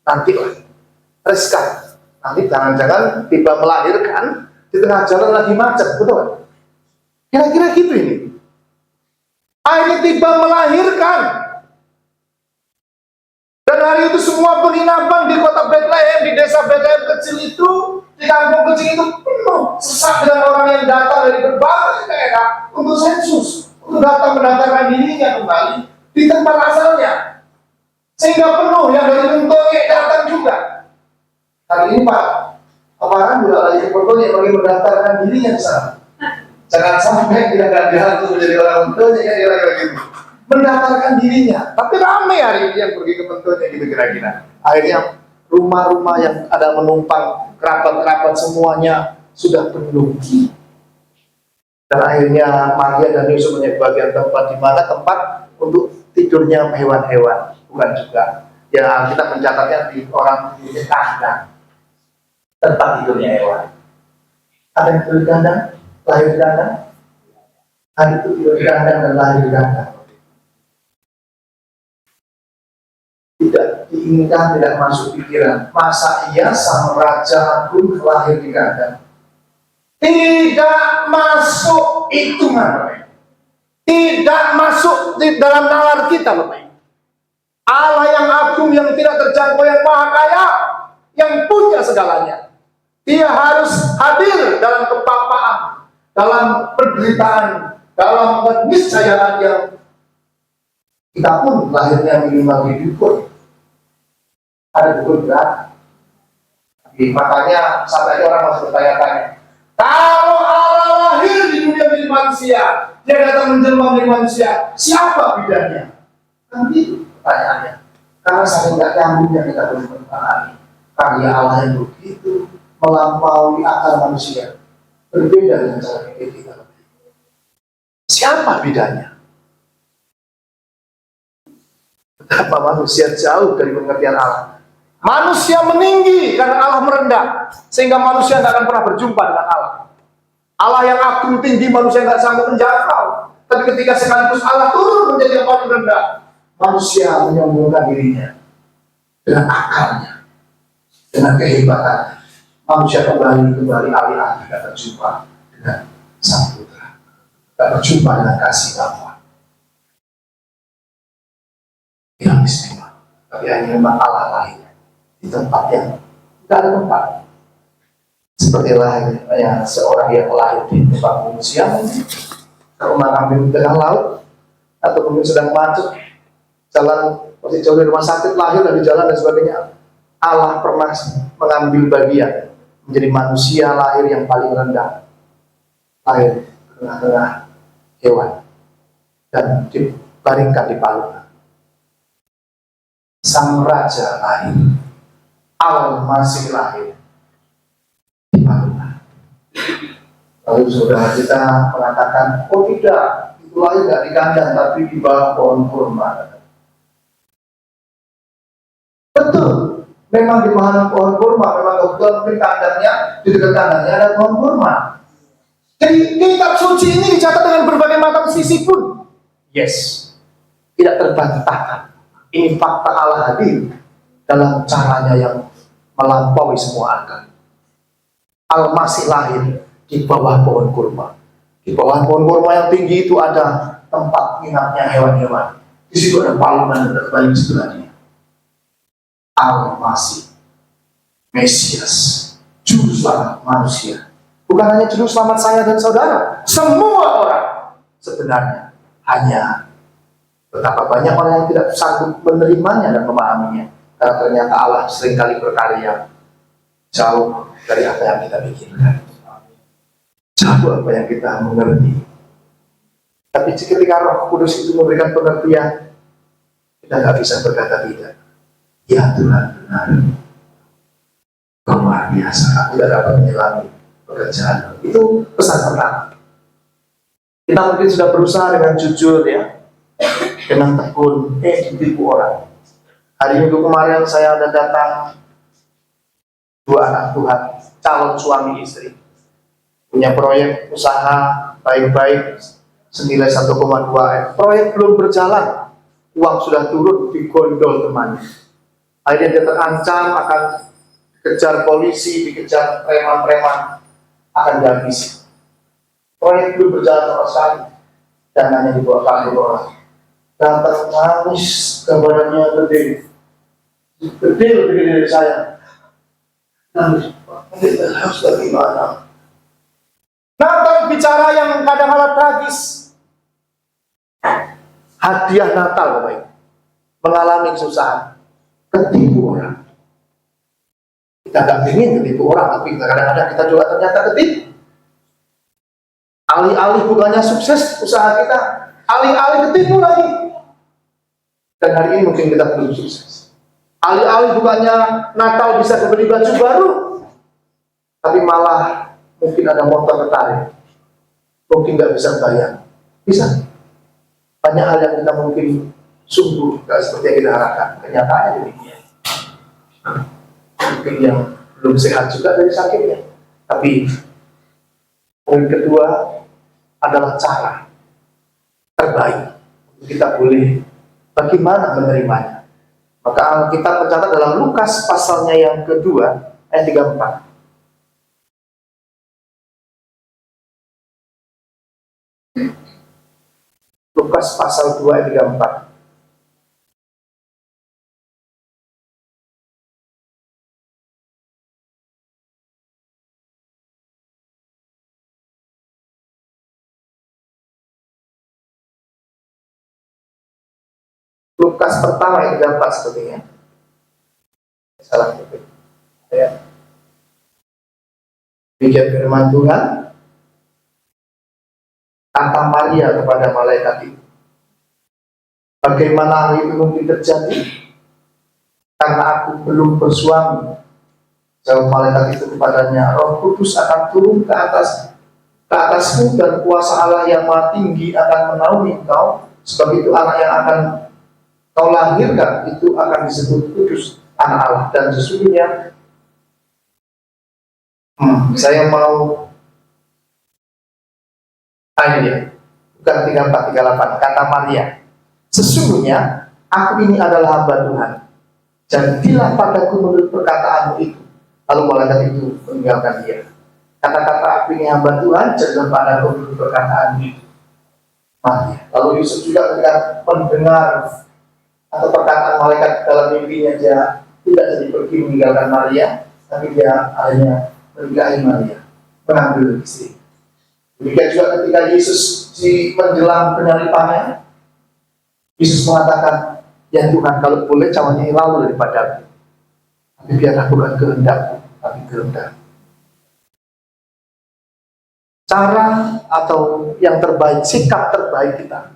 nantilah riskan. Nanti jangan-jangan tiba melahirkan di tengah jalan lagi macet, betul? Kira-kira gitu ini. Ini tiba melahirkan. Dan hari itu semua penginapan di kota Bethlehem, di desa Bethlehem kecil itu, di kampung kecil itu penuh sesak dengan orang yang datang dari berbagai daerah untuk sensus, untuk datang mendaftarkan dirinya kembali di tempat asalnya. Sehingga penuh yang dari Bentoke datang juga. Hari ini Pak Aparan juga lagi ke Bentoke bagi mendaftarkan dirinya di sana. Jangan sampai dia gagal untuk menjadi orang pentonya, ya kira-kira gitu. Mendaftarkan dirinya, tapi ramai hari ini yang pergi ke pentonya gitu kira-kira. Akhirnya rumah-rumah yang ada menumpang kerabat-kerabat semuanya sudah penuh. Dan akhirnya Maria dan Yusuf punya bagian tempat di mana tempat untuk tidurnya hewan-hewan, bukan juga. Ya kita mencatatnya di orang punya kandang tempat tidurnya hewan. Ada yang tidur di kandang, lahir di kandang. Hari itu tidur di kandang dan lahir di kandang. Tidak diinginkan, tidak masuk pikiran. Masa iya sang raja agung lahir di kandang? Tidak masuk hitungan. Tidak masuk di dalam nalar kita, Bapak. Allah yang agung, yang tidak terjangkau, yang maha kaya, yang punya segalanya. Dia harus hadir dalam kepapaan, dalam penderitaan, dalam keniscayaan yang kita pun lahirnya minimal di dukun. Ada dukun berat. Makanya sampai orang masih bertanya-tanya, kalau Allah lahir di dunia menjadi manusia, dia datang menjelma menjadi manusia, siapa bidangnya? Kan itu pertanyaannya. Karena saking nggak nyambungnya kita belum memahami karya Allah yang begitu melampaui akal manusia, berbeda dengan cara pikir kita. Siapa bidangnya? Betapa manusia jauh dari pengertian Allah. Manusia meninggi karena Allah merendah, sehingga manusia tidak akan pernah berjumpa dengan Allah. Allah yang agung tinggi, manusia nggak sanggup menjangkau. Tapi ketika sekaligus Allah turun menjadi yang paling rendah, manusia menyombongkan dirinya dengan akalnya, dengan kehebatannya. Manusia kembali alih-alih tidak berjumpa dengan Sang Putra, tidak berjumpa dengan kasih Allah yang istimewa. Tapi hanya memang Allah lain di tempat yang tidak ada tempat. Seperti lahirnya seorang yang lahir di tempat manusia, rumah kambing di tengah laut, atau mungkin sedang macet, jalan masih jauh dari rumah sakit, lahir dari jalan dan sebagainya. Allah pernah mengambil bagian menjadi manusia lahir yang paling rendah, lahir di tengah-tengah hewan, dan dibaringkan di palungan. Sang Raja lahir, Allah masih lahir di palungan. Lalu saudara kita mengatakan, oh tidak, itu lahir tidak di kandang tapi di bawah pohon kurma. Betul, memang di bawah pohon kurma, memang kebetulan mungkin kandangnya, di dekat kandangnya ada pohon kurma. Jadi kitab suci ini dicatat dengan berbagai macam sisi pun, yes, tidak terbantahkan. Ini fakta Allah hadir dalam caranya yang melampaui semua akal. Allah masih lahir di bawah pohon kurma. Di bawah pohon kurma yang tinggi itu ada tempat inapnya hewan-hewan. Di situ ada palungan dan terbaik sebelahnya. Allah masih Mesias, juru selamat manusia. Bukan hanya juru selamat saya dan saudara, semua orang sebenarnya. Hanya betapa banyak orang yang tidak sanggup menerimanya dan memahaminya, karena ternyata Allah seringkali berkarya jauh dari apa yang kita pikirkan, jauh apa yang kita mengerti. Tapi ketika Roh Kudus itu memberikan pengertian, kita nggak bisa berkata tidak. Ya Tuhan, benar, Kau luar biasa, aku tidak dapat menyelangi pekerjaan. Itu pesan pertama. Kita mungkin sudah berusaha dengan jujur, ya, dengan tekun, ditipu orang. Hari Minggu kemarin saya ada datang 2 anak Tuhan, calon suami istri, punya proyek usaha baik-baik senilai 1,2 M. Proyek belum berjalan, uang sudah turun, digondol temannya. Akhirnya dia terancam akan dikejar polisi, dikejar preman-preman, akan dihabisi. Proyek belum berjalan sama sekali, dananya dibawa kabur orang. Datang nangis, gambarannya gede lebih gede dari saya. Nangis, kita harus bagaimana? Natal bicara yang kadang-kadang tragis. Hadiah Natal, Bapak Ibu, mengalami kesusahan, ketipu orang. Kita nggak ingin ketipu orang, tapi kadang-kadang kita juga ternyata ketipu. Alih-alih bukannya sukses usaha kita, alih-alih ketipu lagi. Dan hari ini mungkin kita belum sukses. Alih-alih bukannya Natal bisa diberi baju baru, tapi malah mungkin ada motor tertarik. Mungkin nggak bisa bayar. Bisa. Banyak hal yang kita mungkin sungguh nggak seperti yang kita harapkan. Kenyataannya demikian. Mungkin yang belum sehat juga dari sakitnya. Tapi poin kedua adalah cara terbaik untuk kita boleh bagaimana menerimanya. Maka kita mencatat dalam Lukas pasalnya yang kedua ayat 34. Lukas pasal 2 ayat 34. Lukas pertama ayat 34 sepertinya. Salah ketik. Ya. Demikian firman Tuhan. Kata Maria kepada malaikat itu, bagaimana hal itu mungkin terjadi? Karena aku belum bersuami. Jawab malaikat itu kepadanya, Roh Kudus akan turun ke atasmu dan kuasa Allah yang Maha Tinggi akan menaungi engkau. Sebab itu anak yang akan kau lahirkan itu akan disebut kudus, anak Allah. Dan sesungguhnya saya mau ini dia, bukan 34-38, kata Maria, sesungguhnya aku ini adalah hamba Tuhan, jadilah padaku menurut perkataanmu itu. Lalu malaikat itu meninggalkan dia. Kata-kata aku ini hamba Tuhan, jadilah padaku menurut perkataanmu itu. Maria. Lalu Yusuf juga ketika mendengar atau perkataan malaikat dalam mimpinya, dia tidak jadi pergi meninggalkan Maria, tapi dia akhirnya menikahi Maria, mengambil istri. Demikian juga ketika Yesus di menjelang penyalibannya, Yesus mengatakan, ya Tuhan, kalau boleh cawan ini lalu daripadaku, tapi biarlah bukan kehendakku, tapi kehendak. Cara atau yang terbaik, sikap terbaik kita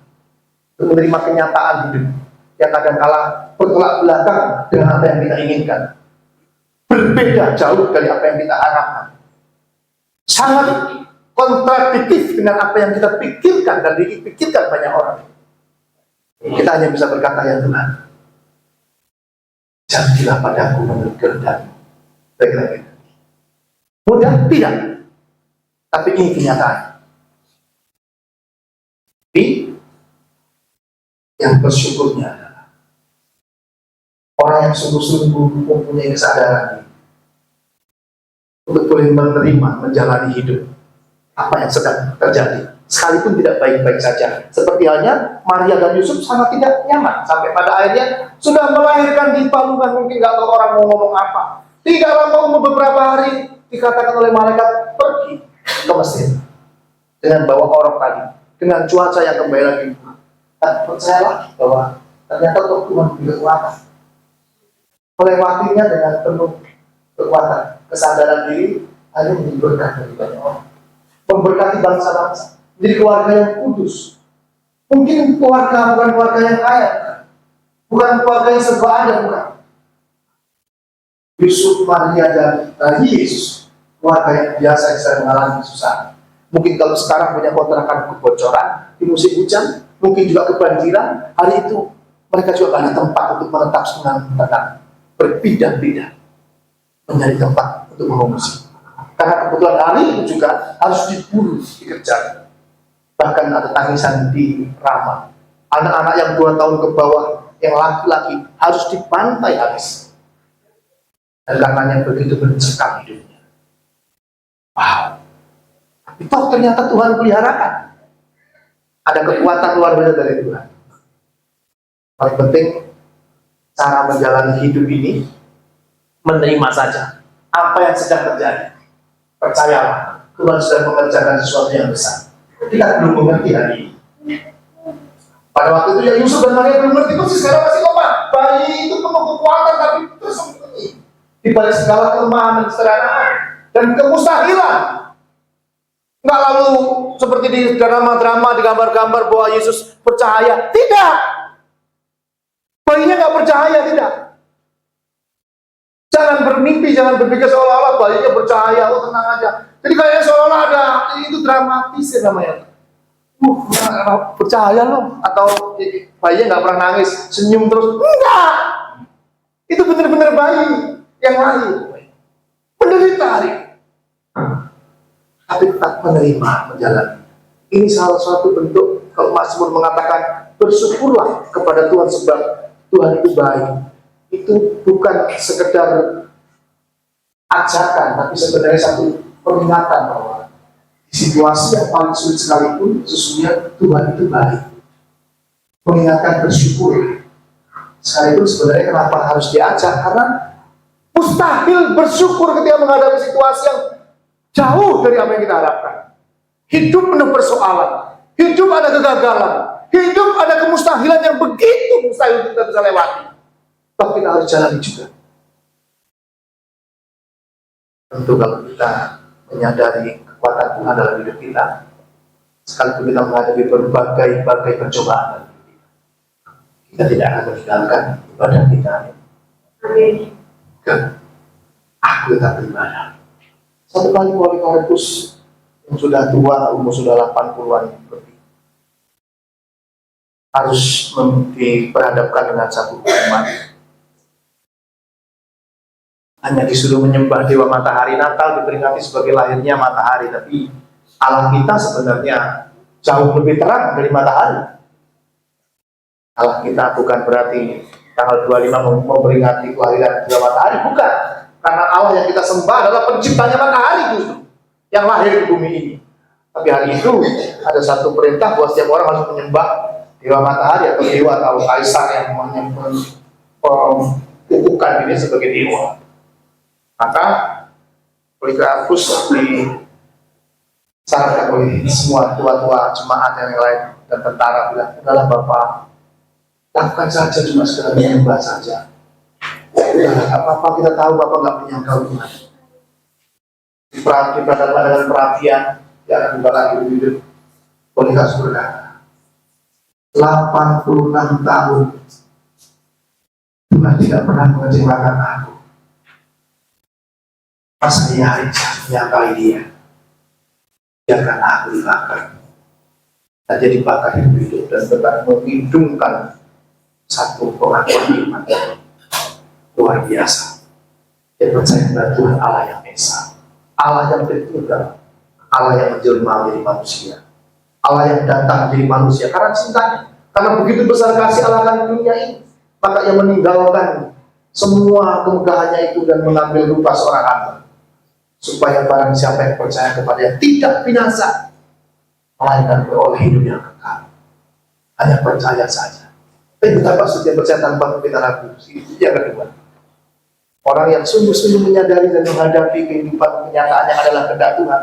untuk menerima kenyataan hidup yang kadang-kala bertolak belakang dengan apa yang kita inginkan, berbeda jauh dari apa yang kita harapkan, sangat kontradiktif dengan apa yang kita pikirkan dan dipikirkan banyak orang. Kita hanya bisa berkata, ya Tuhan, jadilah padaku menurut kehendak-Mu. Baiklah. Mudah? Tidak. Tapi ini kenyataan. Tapi yang bersyukurnya adalah orang yang sungguh-sungguh mempunyai kesadaran untuk boleh menerima, menjalani hidup apa yang sedang terjadi, sekalipun tidak baik-baik saja. Seperti halnya Maria dan Yusuf sangat tidak nyaman, sampai pada akhirnya sudah melahirkan di palungan, mungkin nggak tahu orang mau ngomong apa. Tidak lama beberapa hari dikatakan oleh malaikat, pergi ke Mesir dengan bawa orang tadi, dengan cuaca yang kembali lagi. Dan percayalah bahwa ternyata Tuhan punya kekuatan, melewatinya dengan penuh kekuatan, kesadaran diri, hanya menyebarkan bagi banyak orang, memberkati bangsa-bangsa, jadi keluarga yang kudus. Mungkin keluarga bukan keluarga yang kaya, bukan keluarga yang serba ada, bukan. Yusuf, Maria, dan Yesus, keluarga yang biasa yang sedang mengalami kesusahan. Mungkin kalau sekarang punya kontrakan kebocoran di musim hujan, mungkin juga kebanjiran, hari itu mereka juga ada tempat untuk menetap tenang, berpindah-pindah mencari tempat untuk mengungsi. Karena kebetulan hari itu juga harus diburu, dikejar. Bahkan ada tangisan di Rama. Anak-anak yang 2 tahun ke bawah, yang laki-laki harus dibantai habis. Dan karenanya begitu mencekam hidupnya. Wow. Tapi toh ternyata Tuhan peliharakan. Ada kekuatan luar biasa dari Tuhan. Paling penting cara menjalani hidup ini, menerima saja apa yang sedang terjadi. Percayalah, Tuhan sedang mengerjakan sesuatu yang besar. Kita belum mengerti hari ini. Pada waktu itu ya Yusuf dan Maria belum mengerti persis, karena masih lemah. Bayi itu penuh kekuatan tapi tersembunyi di balik segala kelemahan dan kesederhanaan dan kemustahilan. Nggak lalu seperti di drama-drama, di gambar-gambar bahwa Yesus percaya. Tidak. Bayinya nggak percaya, tidak. Jangan bermimpi, jangan berpikir seolah-olah bayinya percaya, oh tenang aja. Jadi kayaknya seolah-olah ada, itu dramatis ya namanya. Percaya loh. Atau bayinya nggak pernah nangis, senyum terus. Enggak. Itu benar-benar bayi yang lahir. Menderita hari. Tapi tetap menerima, menjalani. Ini salah satu bentuk, kalau Mazmur mengatakan, bersyukurlah kepada Tuhan sebab Tuhan itu baik. Itu bukan sekedar ajakan, tapi sebenarnya satu peringatan bahwa di situasi yang paling sulit sekalipun, sesungguhnya Tuhan itu baik. Mengingatkan bersyukur. Sekalipun sebenarnya kenapa harus diajak? Karena mustahil bersyukur ketika menghadapi situasi yang jauh dari apa yang kita harapkan. Hidup penuh persoalan, hidup ada kegagalan, hidup ada kemustahilan yang begitu mustahil kita bisa lewati. Tapi kita harus jalani juga. Tentu kalau kita menyadari kekuatan Tuhan dalam hidup kita, sekalipun kita menghadapi berbagai percobaan, kita tidak akan meninggalkan ibadah kita. Amin. Aku tetap beribadah. Satu kali Polikarpus yang sudah tua, umur sudah 80-an lebih, harus diperhadapkan dengan satu hukuman. Hanya disuruh menyembah dewa matahari. Natal diperingati sebagai lahirnya matahari, tapi Allah kita sebenarnya jauh lebih terang dari matahari. Allah kita bukan berarti tanggal 25 memperingati kelahiran dewa matahari, bukan. Karena Allah yang kita sembah adalah penciptanya matahari justru, yang lahir di bumi ini. Tapi hari itu ada satu perintah bahwa setiap orang harus menyembah dewa matahari atau dewa atau kaisar yang mengukuhkan diri sebagai dewa. Maka Polikarpus disarankan oleh semua tua-tua jemaat yang lain dan tentara bilang, udahlah Bapak, lakukan saja, cuma sekedar menyembah saja. Apa-apa kita tahu Bapak nggak menyangkal Tuhan. Diperhadapkan dengan perhatian, ya akan dibakar hidup. Polikarpus berkata, 86 tahun Tuhan tidak pernah mengecewakan aku. Pas saya menyangkali dia, biarkan aku dibakar. Saja dibakar hidup dan tetap menghidungkan satu pengakuan iman luar biasa. Dia percaya pada Tuhan Allah yang Esa, Allah yang bertunggal, Allah yang menjelma menjadi manusia, Allah yang datang menjadi manusia karena cintanya. Karena begitu besar kasih Allah akan dunia ini, maka ia meninggalkan semua kemegahannya itu dan mengambil rupa seorang hamba, supaya barang siapa yang percaya kepadanya tidak binasa, melainkan beroleh hidup yang kekal. Hanya percaya saja. Tapi betapa setiap percaya tanpa kita ragu. Itu yang kedua. Orang yang sungguh-sungguh menyadari dan menghadapi kehidupan kenyataannya adalah kehendak Tuhan,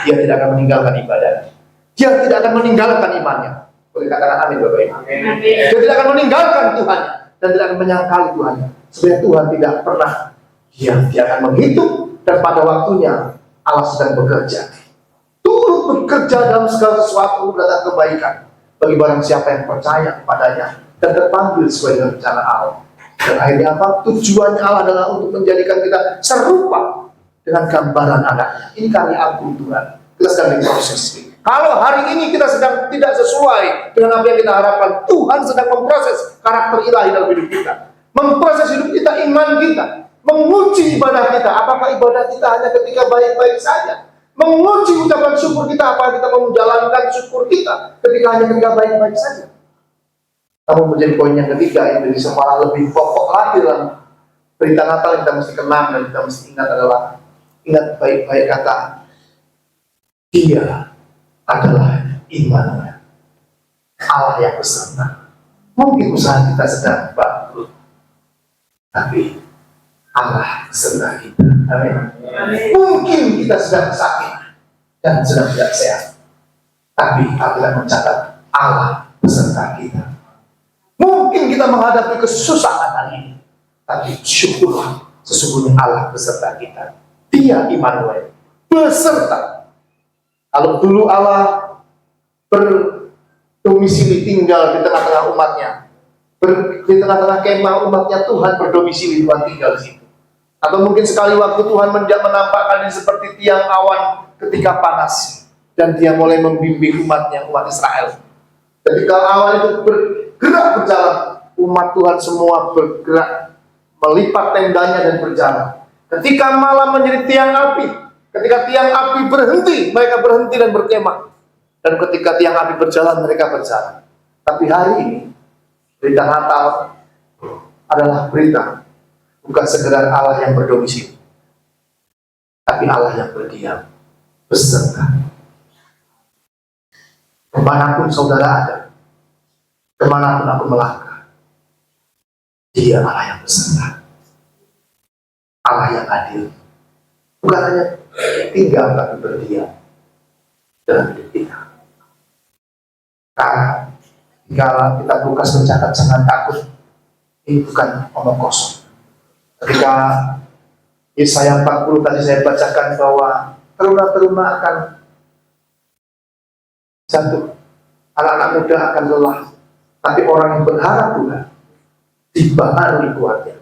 dia tidak akan meninggalkan ibadah. Dia tidak akan meninggalkan imannya. Boleh katakan amin Bapak Ibu. Dia tidak akan meninggalkan Tuhan dan tidak akan menyangkali Tuhan. Sebenarnya Tuhan tidak pernah diam. Dia akan menghitung dan pada waktunya Allah sedang bekerja. Turut bekerja dalam segala sesuatu datang kebaikan bagi barang siapa yang percaya kepadanya dan terpanggil sesuai dengan rencana Allah. Dan akhirnya apa? Tujuannya Allah adalah untuk menjadikan kita serupa dengan gambaran anaknya. Ini karya agung Tuhan. Kita sedang diproses. Kalau hari ini kita sedang tidak sesuai dengan apa yang kita harapkan, Tuhan sedang memproses karakter ilahi dalam hidup kita, memproses hidup kita, iman kita, menguji ibadah kita. Apakah ibadah kita hanya ketika baik-baik saja? Menguji ucapan syukur kita, apa kita mau menjalankan syukur kita ketika hanya ketika baik-baik saja? Namun menjadi poin yang ketiga yang menjadi malah lebih pokok lagi dalam berita Natal yang kita mesti kenang dan kita mesti ingat adalah, ingat baik-baik kata, Dia adalah imannya, Allah yang beserta. Mungkin usaha kita sedang bangkrut, tapi Allah beserta kita. Amin. Mungkin kita sedang sakit dan sedang tidak sehat, tapi Alkitab mencatat Allah beserta kita. Mungkin kita menghadapi kesusahan hari ini, tapi syukurlah, sesungguhnya Allah beserta kita. Dia Immanuel, beserta. Kalau dulu Allah berdomisili tinggal di tengah-tengah umatnya, di tengah-tengah kemah umatnya, Tuhan berdomisili, Tuhan tinggal di situ. Atau mungkin sekali waktu Tuhan menampakkan diri seperti tiang awan ketika panas, dan dia mulai membimbing umatnya, umat Israel. Ketika awan itu bergerak berjalan, umat Tuhan semua bergerak, melipat tendanya dan berjalan. Ketika malam menjadi tiang api, ketika tiang api berhenti, mereka berhenti dan berkemah. Dan ketika tiang api berjalan, mereka berjalan. Tapi hari ini, berita Natal adalah berita bukan sekedar Allah yang berdomisili, tapi Allah yang berdiam beserta. Kemanapun saudara ada, kemanapun aku melangkah, Dia Allah yang beserta, Allah yang adil. Bukan hanya tinggal, tapi berdiam dalam hidup kita. Karena jika kita Lukas mencatat jangan takut, ini bukan omong kosong. Ketika Yesaya 40 tadi saya bacakan bahwa teruna-teruna akan jatuh, anak-anak muda akan lelah, tapi orang yang berharap Tuhan dibaharui kuatnya.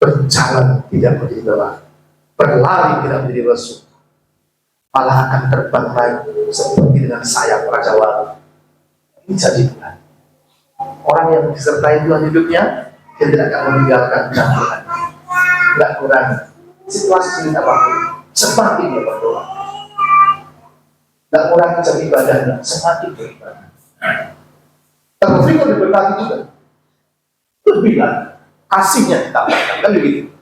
Berjalan tidak menjadi lelah, berlari tidak menjadi lesu, malah akan terbang naik seperti dengan sayap Raja Wali. Ini jadi Tuhan. Orang yang disertai Tuhan hidupnya, dia tidak akan meninggalkan Tuhan. Tidak kurang situasi sulit apapun, semakin dia berdoa. Tidak kurang jam ibadahnya, semakin beribadah. Terlebih kalau diberkati juga, lebih lagi kasihnya ditambahkan, kan begitu.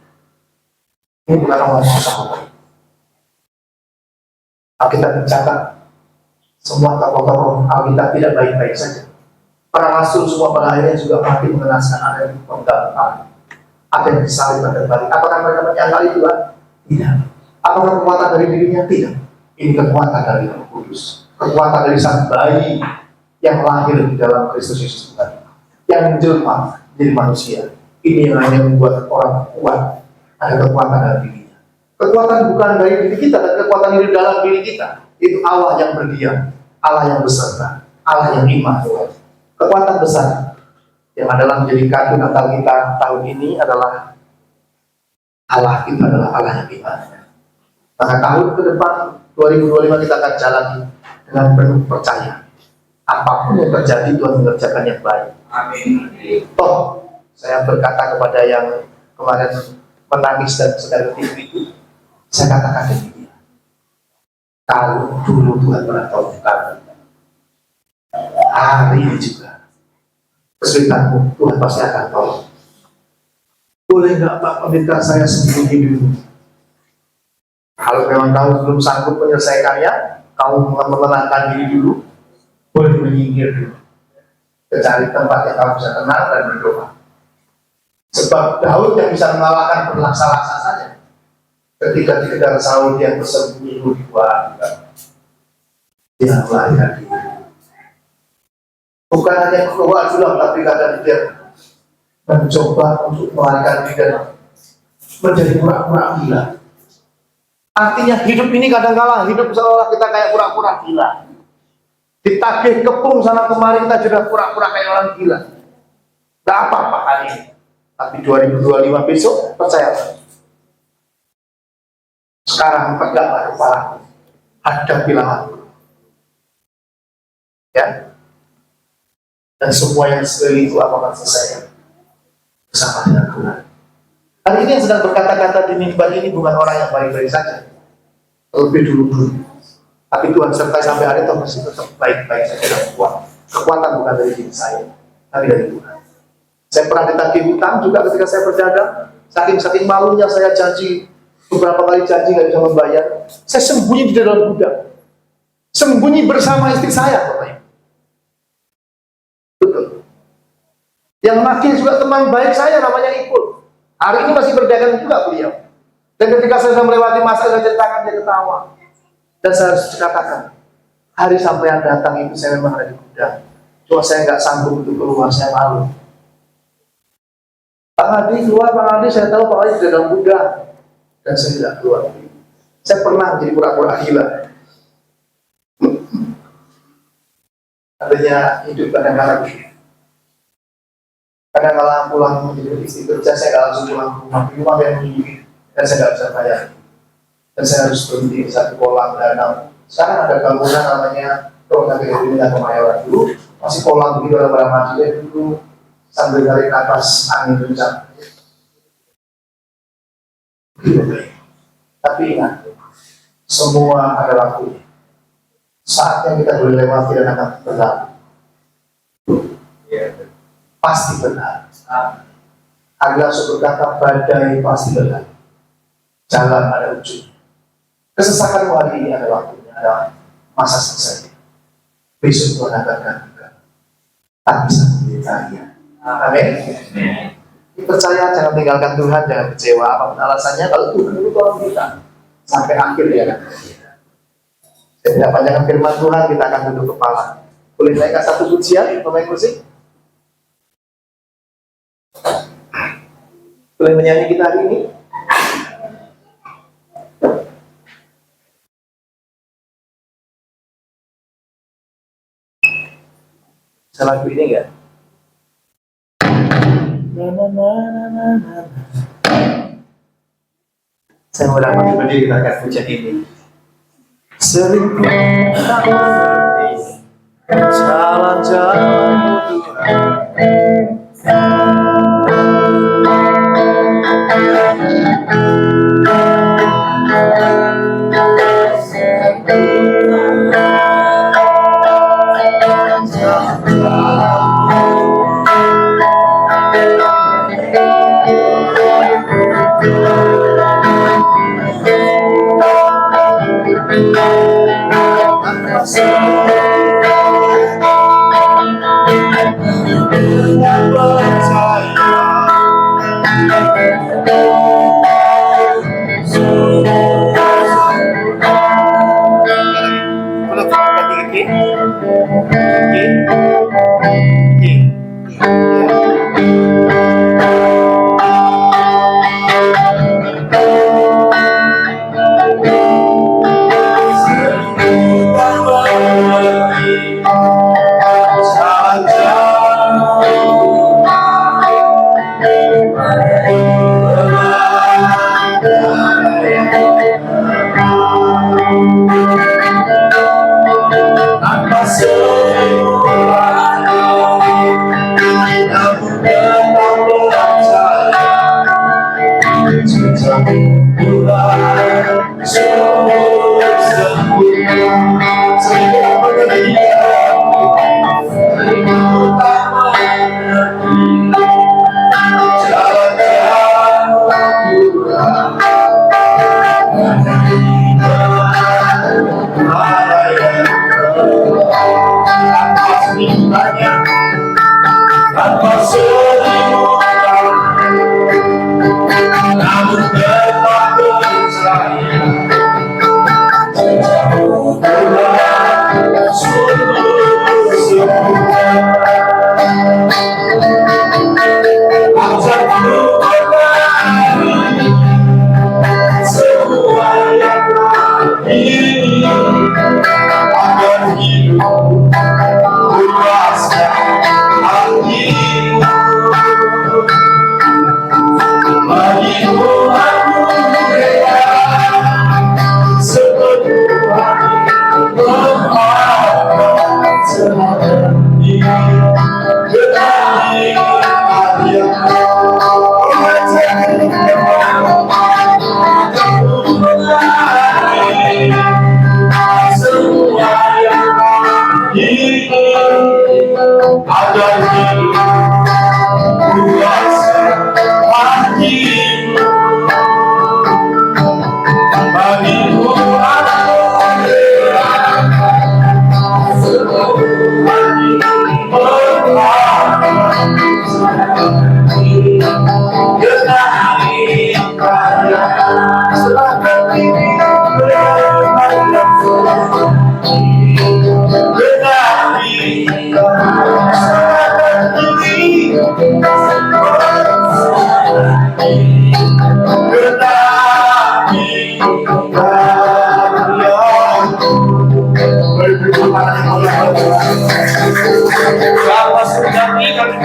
Ini bukan orang susah. Alkitab mencatat semua tokoh-tokoh Alkitab tidak baik-baik saja. Para rasul semua pada akhirnya juga mati mengenaskan ada yang pemberontakan, ada yang disalib dan balik. Apakah mereka menyangkal itu? Tidak. Apakah kekuatan dari dirinya? Tidak. Ini kekuatan dari Roh Kudus, kekuatan dari sang bayi yang lahir di dalam Kristus Yesus Tuhan, yang menjelma menjadi manusia. Ini yang hanya membuat orang kuat. Ada kekuatan dari dirinya. Kekuatan bukan dari diri kita, tapi kekuatan dari dalam diri kita. Itu Allah yang berdiam, Allah yang beserta, Allah yang Immanuel. Kekuatan besar yang adalah menjadi kado Natal kita tahun ini adalah Allah kita adalah Allah yang Immanuel. Maka tahun ke depan 2025 kita akan jalani dengan penuh percaya. Apapun yang terjadi, Tuhan mengerjakan yang baik. Amin. Toh saya berkata kepada yang kemarin menangis dan sedang TV itu, saya katakan demikian. Kalau dulu Tuhan pernah tolong kamu, hari ini juga kesulitanmu Tuhan pasti akan tolong. Boleh nggak Pak meminta saya sembunyi dulu? Kalau memang kamu belum sanggup menyelesaikannya, kamu menenangkan diri dulu, boleh menyingkir dulu, cari tempat yang kamu bisa tenang dan berdoa. Sebab Daud yang bisa mengalahkan berlaksa-laksa saja. Ketika dikejar Saul dia bersembunyi di bawah dia melarikan diri. Bukan hanya keluar dulu, tapi kadang dia mencoba untuk melarikan diri dan menjadi pura-pura gila. Artinya hidup ini kadang-kala hidup seolah kita kayak pura-pura gila. Ditagih kepung sana kemari kita sudah pura-pura kayak orang gila. Gak apa-apa kali ini. Tapi 2025 besok percaya. Sekarang peganglah kepala, hadapilah aku. Ya. Dan semua yang sekeliling itu akan selesai bersama dengan Tuhan. Hari ini yang sedang berkata-kata di mimbar ini bukan orang yang baik-baik saja. Lebih dulu. Tapi Tuhan sertai sampai hari itu masih tetap baik-baik saja dan kuat. Kekuatan bukan dari diri saya, tapi dari Tuhan. Saya pernah ditagih hutang juga ketika saya berdagang. Saking malunya saya janji, beberapa kali janji nggak bisa membayar. Saya sembunyi di dalam gudang, sembunyi bersama istri saya, Bapak Ibu. Betul. Yang makin juga teman baik saya namanya Ipul. Hari ini masih berdagang juga beliau. Dan ketika saya sudah melewati masa, saya ceritakan, dia ketawa. Dan saya harus katakan, hari sampai yang datang itu saya memang ada di gudang. Cuma saya nggak sanggup untuk keluar, saya malu. Pak Adi keluar, Pak Adi, saya tahu Pak Adi di dalam gudang. Dan saya tidak keluar. Saya pernah jadi pura-pura gila. Artinya hidup kadang-kadang begitu. Kadang-kadang pulang menjadi istri kerja, saya nggak langsung pulang ke rumah yang menunggu, dan saya nggak bisa bayar. Dan saya harus berhenti di satu kolam danau. Sekarang ada bangunan namanya Rumah Sakit Indonesia Kemayoran. Dulu masih kolam begitu, ada barang maju dulu sambil dari atas angin kencang. Tapi ingat, semua ada waktunya. Saatnya kita boleh lewati dan akan berlalu. Pasti benar. Aglaus berkata badai pasti berlalu. Jalan ada ujung. Kesesakan hari ini ada waktunya, ada masa selesai. Besok Tuhan akan gantikan. Tak bisa menghindarinya. Amin. Percaya, jangan tinggalkan Tuhan, jangan kecewa. Apapun alasannya, kalau Tuhan itu tolong kita sampai akhir ya. Saya tidak panjangkan firman Tuhan, kita akan duduk kepala. Boleh naikkan satu pujian, pemain musik? Boleh menyanyi kita hari ini? Bisa lagu ini enggak? Saya mau dapat berdiri, kita akan pujian ini. Selingkuh tak mengerti jalan-jalan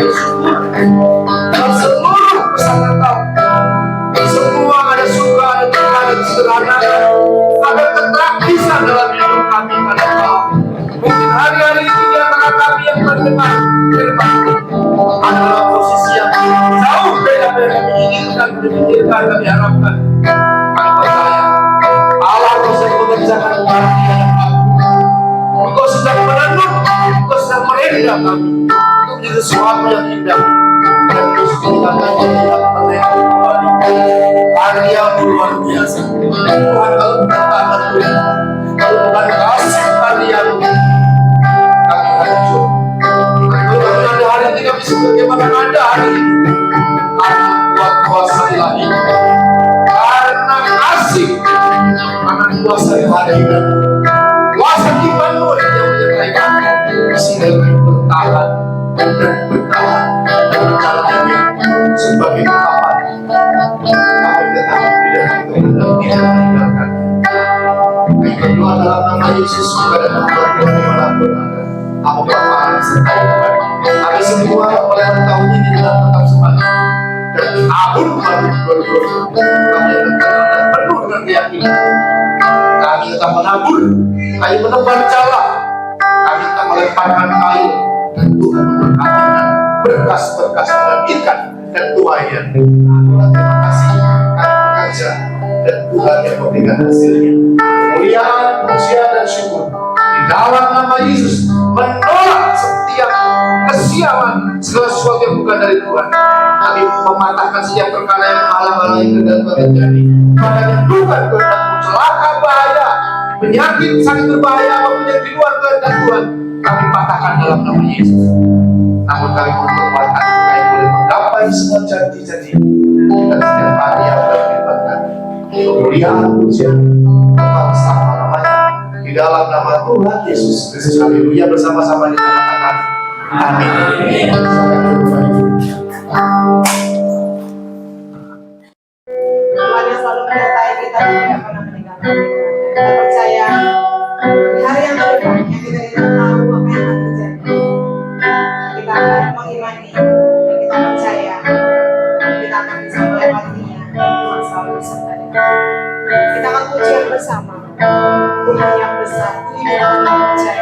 bersyukur dan seluruh pesanan kau. Semua ada suka, ada duka, ada kesederhanaan, ada ketragisan dalam hidup kami pada kau. Mungkin hari-hari ini di antara kami yang mendengar firman adalah posisi yang jauh beda dari yang diinginkan, dipikirkan, dan diharapkan. Kami percaya Allah Engkau sedang mengerjakan karunia yang bagus. Engkau sedang menenun, Engkau sedang meredah kami untuk menjadi sesuatu yang indah. Dan terus kita melihat menengok kembali karya luar biasa. Tuhan, kalau bukan Tuhan, kalau bukan kasih karya-Mu, kami hancur. Kalau kami ada hari ini, kami sebagaimana ada hari ini, karena kuat kuasa ilahi, karena kasih, karena kuasa kehadiran, kuasa iman-Mu yang menyertai kami, sehingga kami bertahan dan bertahan dan menjalaninya sebagai ungkapan kami tetap di dalam Tuhan dan tidak meninggalkan. Kami berdoa dalam nama Yesus kepada Tuhan dimanapun ada. Aku berpahala sertai Tuhan. Kami semua melewati tahun ini dengan tetap semangat. Dan tahun baru 2020 kami akan tenang dan penuh dengan keyakinan. Kami tetap menabur, kami menebar jala, kami tetap melemparkan kayu, dan Tuhan memberkati dengan berkas-berkas dengan ikan dan tuayan. Tuhan, terima kasih kami bekerja dan Tuhan yang memberikan hasilnya. Kemuliaan, pujian dan syukur di dalam nama Yesus menolak setiap kesialan segala sesuatu yang bukan dari Tuhan. Kami mematahkan setiap perkara yang menghalang-halangi kehendak Tuhan terjadi. Bahkan yang bukan kehendak-Mu, celaka, bahaya, penyakit, sakit berbahaya apapun yang di luar kehendak Tuhan, kami patahkan dalam nama Yesus. Namun kami berkuatan, kami boleh menggapai semua janji-janji dan setiap hari yang berlibatkan. Kemuliaan, pujian, tetap selama-lamanya di dalam nama Tuhan Yesus Kristus. Haleluya, bersama-sama kita katakan amin. Tuhan yang selalu menyertai kita dan tidak pernah meninggalkan kita. Kita percaya di hari yang ke depan yang kita tidak tahu apa yang akan terjadi. Kita akan mengimani dan kita percaya kita akan bisa melewatinya. Tuhan selalu beserta kita. Kita akan pujian bersama Tuhan yang besar, Tuhan yang percaya.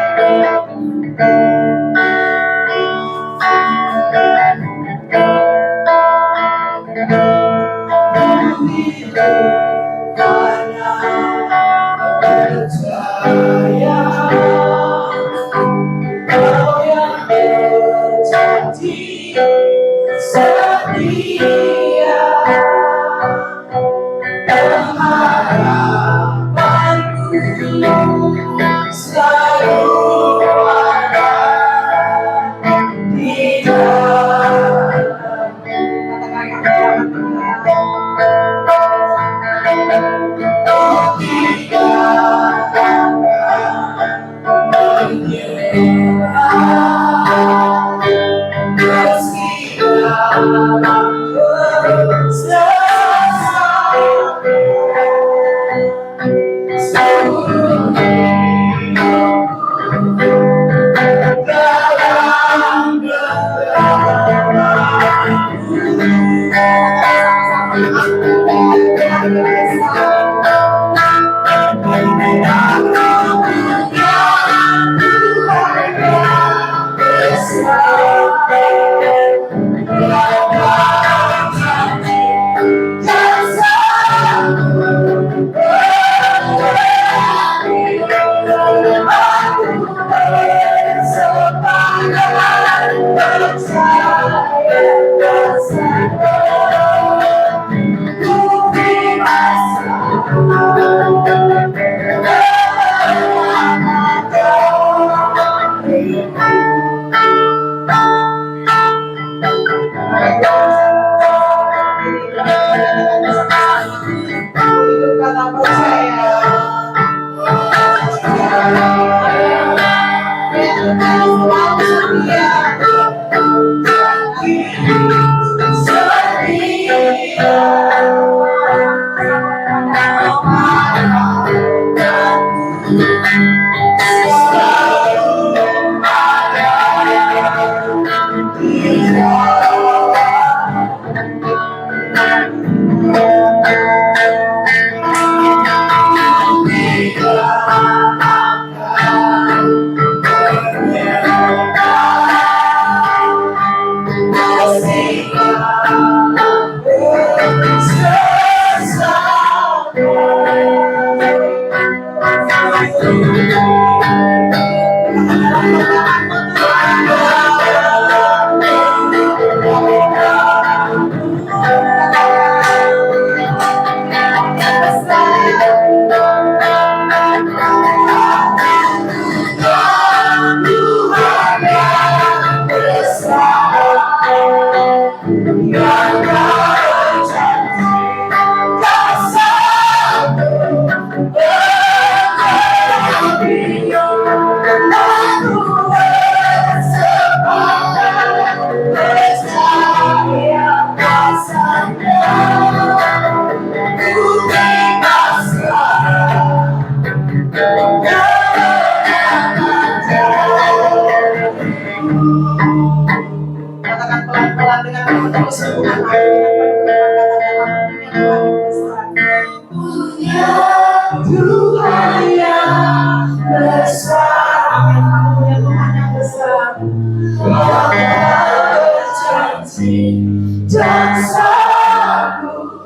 Yeah. Katakan pelan-pelan dengan menerus hubungan hati dengan penuh Tuhan yang besar. Amin. Punya Tuhan yang besar. Yang berjanji dan sanggup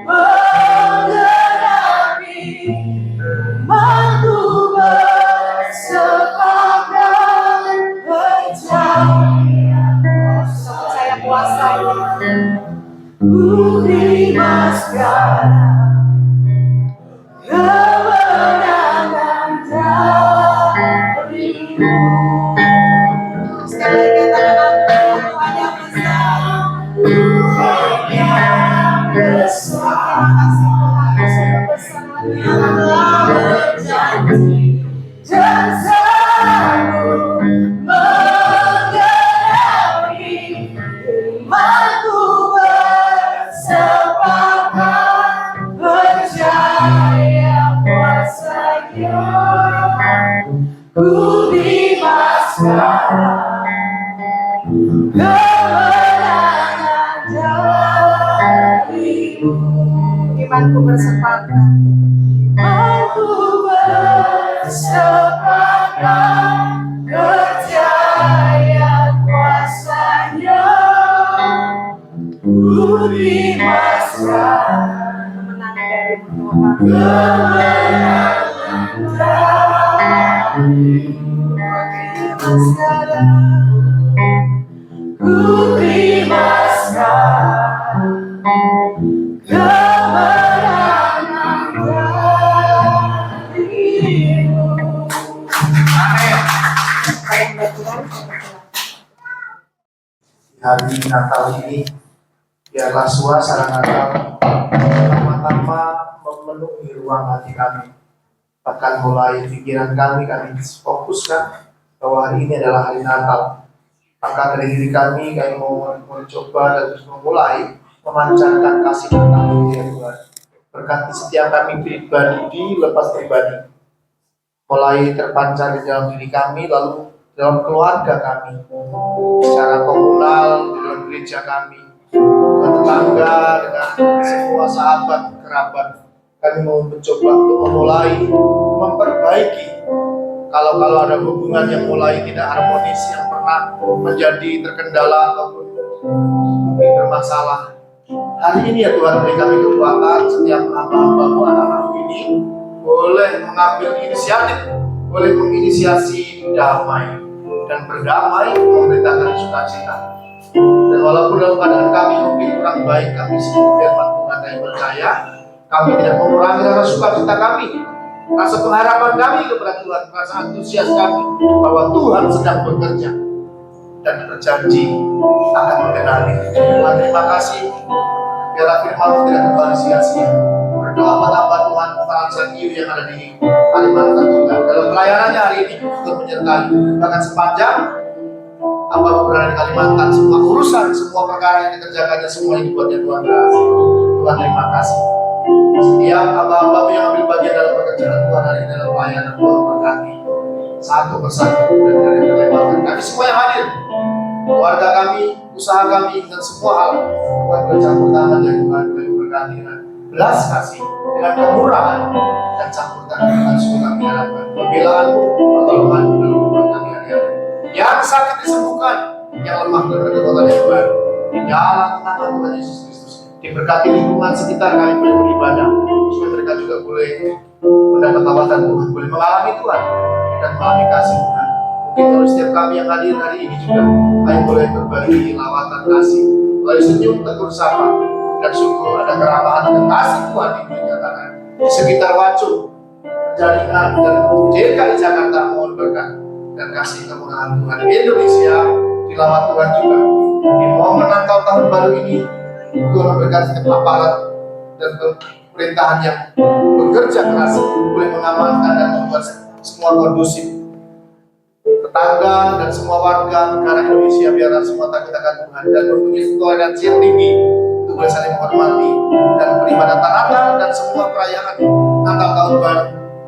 menggenapi mampu bersepakat percaya. Saya kuasai budi sekarang kemenangan darimu. Sekali lagi katakan Tuhan yang besar. Tuhan yang besar. Terima kasih Tuhan yang telah berjanji dan sanggup menggenapi imanku bersepakat percaya kuasanya. Ku bebas sekarang kemenangan darimu. Imanku bersepakat, imanku bersepakat percaya kuasanya. Ku bebas sekarang kemenangan darimu Tuhan. Ku terima sekarang kemenangan darimu. Hari Natal ini biarlah suasana Natal pertama-tama memenuhi ruang hati kami. Bahkan mulai pikiran kami fokuskan bahwa hari ini adalah hari Natal. Maka dari diri kami mau mencoba dan terus memulai memancarkan kasih kami ya Tuhan. Berkati setiap kami pribadi lepas pribadi, mulai terpancar di dalam diri kami, lalu dalam keluarga kami, secara komunal, di dalam gereja kami, dengan tetangga, dengan semua sahabat, kerabat. Kami mau mencoba untuk memulai memperbaiki kalau ada hubungan yang mulai tidak harmonis, yang pernah menjadi terkendala ataupun mungkin bermasalah. Hari ini ya Tuhan, beri kami kekuatan setiap hamba-hambamu, anak-anakmu ini boleh mengambil inisiatif, boleh menginisiasi damai dan berdamai, memberitakan sukacita. Dan walaupun dalam keadaan kami mungkin kurang baik, kami seperti firman Tuhan yang percaya, kami tidak mengurangi rasa sukacita kami, rasa pengharapan kami kepada Tuhan, rasa antusias kami bahwa Tuhan sedang bekerja dan berjanji akan mengenali. Tuhan, terima kasih. Biarlah firman-Mu tidak kembali sia-sia. Berdoa buat hamba Tuhan Farhan yang ada di Kalimantan juga dalam pelayanannya hari ini untuk menyertai, bahkan sepanjang hamba berada di Kalimantan, semua urusan, semua perkara yang dikerjakannya, semua yang dibuatnya Tuhan berhasil. Tuhan, terima kasih. Setiap hamba-hamba-Mu yang ambil bagian dalam pekerjaan Tuhan hari ini dalam pelayanan, Tuhan berkati satu persatu dan tidak terlewatkan. Kami semua yang hadir, keluarga kami, usaha kami dan semua hal. Tuhan bercampur tangan ya Tuhan, berkati dengan belas kasih, dengan kemurahan, dan campur tangan dengan semua kami harapkan. Pembelaan-Mu, pertolongan-Mu dalam kehidupan kami hari-hari. Yang sakit disembuhkan, yang lemah dapat kekuatan yang baru. Di dalam nama Tuhan Yesus Kristus, diberkati lingkungan sekitar kami boleh beribadah, supaya mereka juga boleh mendapat lawatan Tuhan, boleh mengalami Tuhan dan mengalami kasih Tuhan. Mungkin kalau setiap kami yang hadir hari ini juga, kami boleh berbagi lawatan kasih, boleh senyum, tegur sapa, dan sungguh ada keramahan dan kasih Tuhan yang dinyatakan di sekitar Wacung, Jaringan, dan DKI Jakarta. Mohon berkat dan kasih kemurahan Tuhan Indonesia dilawat Tuhan juga. Di momen Natal tahun baru ini, Tuhan memberkati setiap aparat dan pemerintahan yang bekerja keras boleh mengamankan dan membuat semua kondusif. Tetangga dan semua warga negara Indonesia biarlah semua takut akan Tuhan dan mempunyai toleransi yang tinggi untuk boleh saling menghormati dan beribadah Natal dan semua perayaan Natal tahun baru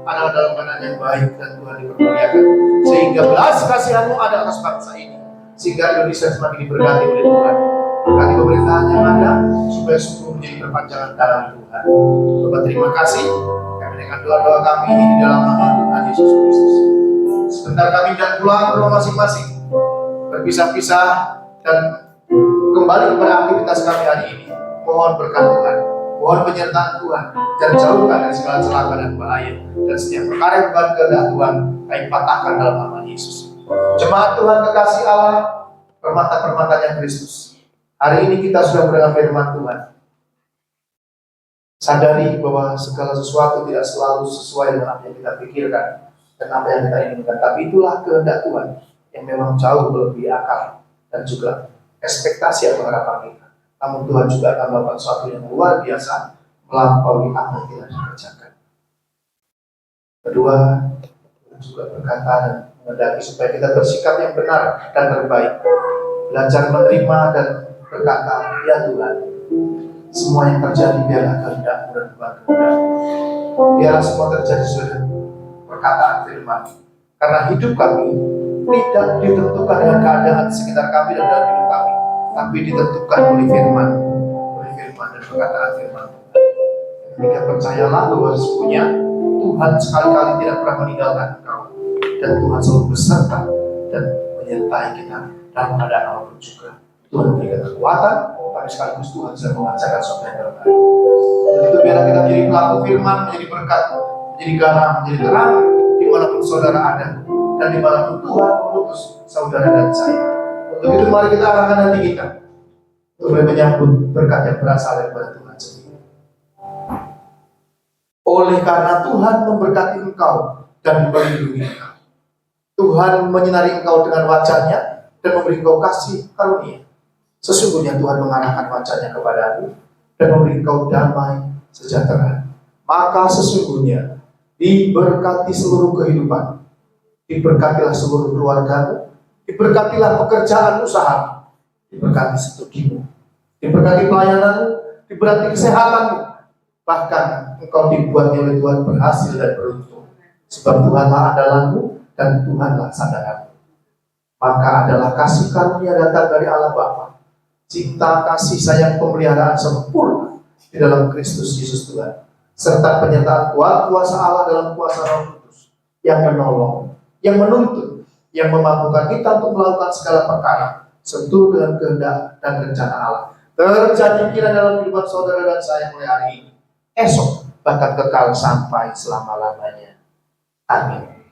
adalah dalam keadaan yang baik dan Tuhan dipermuliakan, sehingga belas kasihan-Mu ada atas bangsa ini, sehingga Indonesia semakin diberkati oleh Tuhan. Berkati pemerintahan yang ada supaya sungguh menjadi perpanjangan tangan Tuhan. Bapak terima kasih, kami dengan doa-doa kami ini di dalam nama Tuhan Yesus Kristus. Sebentar kami dan pulang ke rumah masing-masing, berpisah-pisah dan kembali kepada aktivitas kami hari ini. Mohon berkat Tuhan, mohon penyertaan Tuhan, dan jauhkan dari segala celaka dan bahaya, dan setiap perkara yang bukan kehendak Tuhan kami patahkan dalam nama Yesus. Jemaat Tuhan kekasih Allah, permata-permatanya Kristus, hari ini kita sudah mendengar firman Tuhan. Sadari bahwa segala sesuatu tidak selalu sesuai dengan apa yang kita pikirkan dan apa yang kita inginkan, tapi itulah kehendak Tuhan yang memang jauh melebihi akal dan juga ekspektasi atau harapan kita. Namun Tuhan juga akan melakukan sesuatu yang luar biasa melampaui apa yang kita kerjakan. Kedua, Tuhan juga berkata dan menghendaki supaya kita bersikap yang benar dan terbaik, belajar menerima dan berkata, ya Tuhan, semua yang terjadi biarlah kehendak-Mu dan bukan kehendak. Biarlah semua terjadi sesuai perkataan firman. Karena hidup kami tidak ditentukan dengan keadaan di sekitar kami dan dalam hidup kami, tapi ditentukan oleh firman dan perkataan firman. Ketika percayalah bahwa sesungguhnya Tuhan sekali-kali tidak pernah meninggalkan engkau, dan Tuhan selalu beserta dan menyertai kita dalam keadaan apapun juga. Tuhan memberikan kekuatan, tapi sekaligus Tuhan sedang mengajarkan sesuatu yang terbaik. Dan itu biarlah kita menjadi pelaku firman, menjadi berkat, menjadi garam, menjadi terang dimanapun saudara ada, dan dimanapun Tuhan mengutus saudara dan saya. Untuk itu mari kita arahkan hati kita untuk menyambut berkat yang berasal daripada Tuhan sendiri. Oleh karena Tuhan memberkati engkau dan melindungi engkau, Tuhan menyinari engkau dengan wajah-Nya dan memberi engkau kasih karunia. Sesungguhnya Tuhan mengarahkan wajah-Nya kepadamu dan memberi engkau damai sejahtera. Maka sesungguhnya diberkati seluruh kehidupan, diberkatilah seluruh keluargamu, diberkatilah pekerjaan usahamu, diberkati studimu, diberkati pelayananmu, diberkati kesehatanmu, bahkan engkau dibuatnya oleh Tuhan berhasil dan beruntung, sebab Tuhanlah andalanmu dan Tuhanlah sandaranmu. Maka adalah kasih karunia datang dari Allah Bapa, cinta, kasih, sayang, pemeliharaan sempurna di dalam Kristus Yesus Tuhan, serta penyertaan kuasa Allah dalam kuasa Roh Kudus yang menolong, yang menuntun, yang memampukan kita untuk melakukan segala perkara seturut dengan kehendak dan rencana Allah. Terjadi kiranya dalam kehidupan saudara dan saya mulai hari ini, esok, bahkan kekal sampai selama-lamanya. Amin.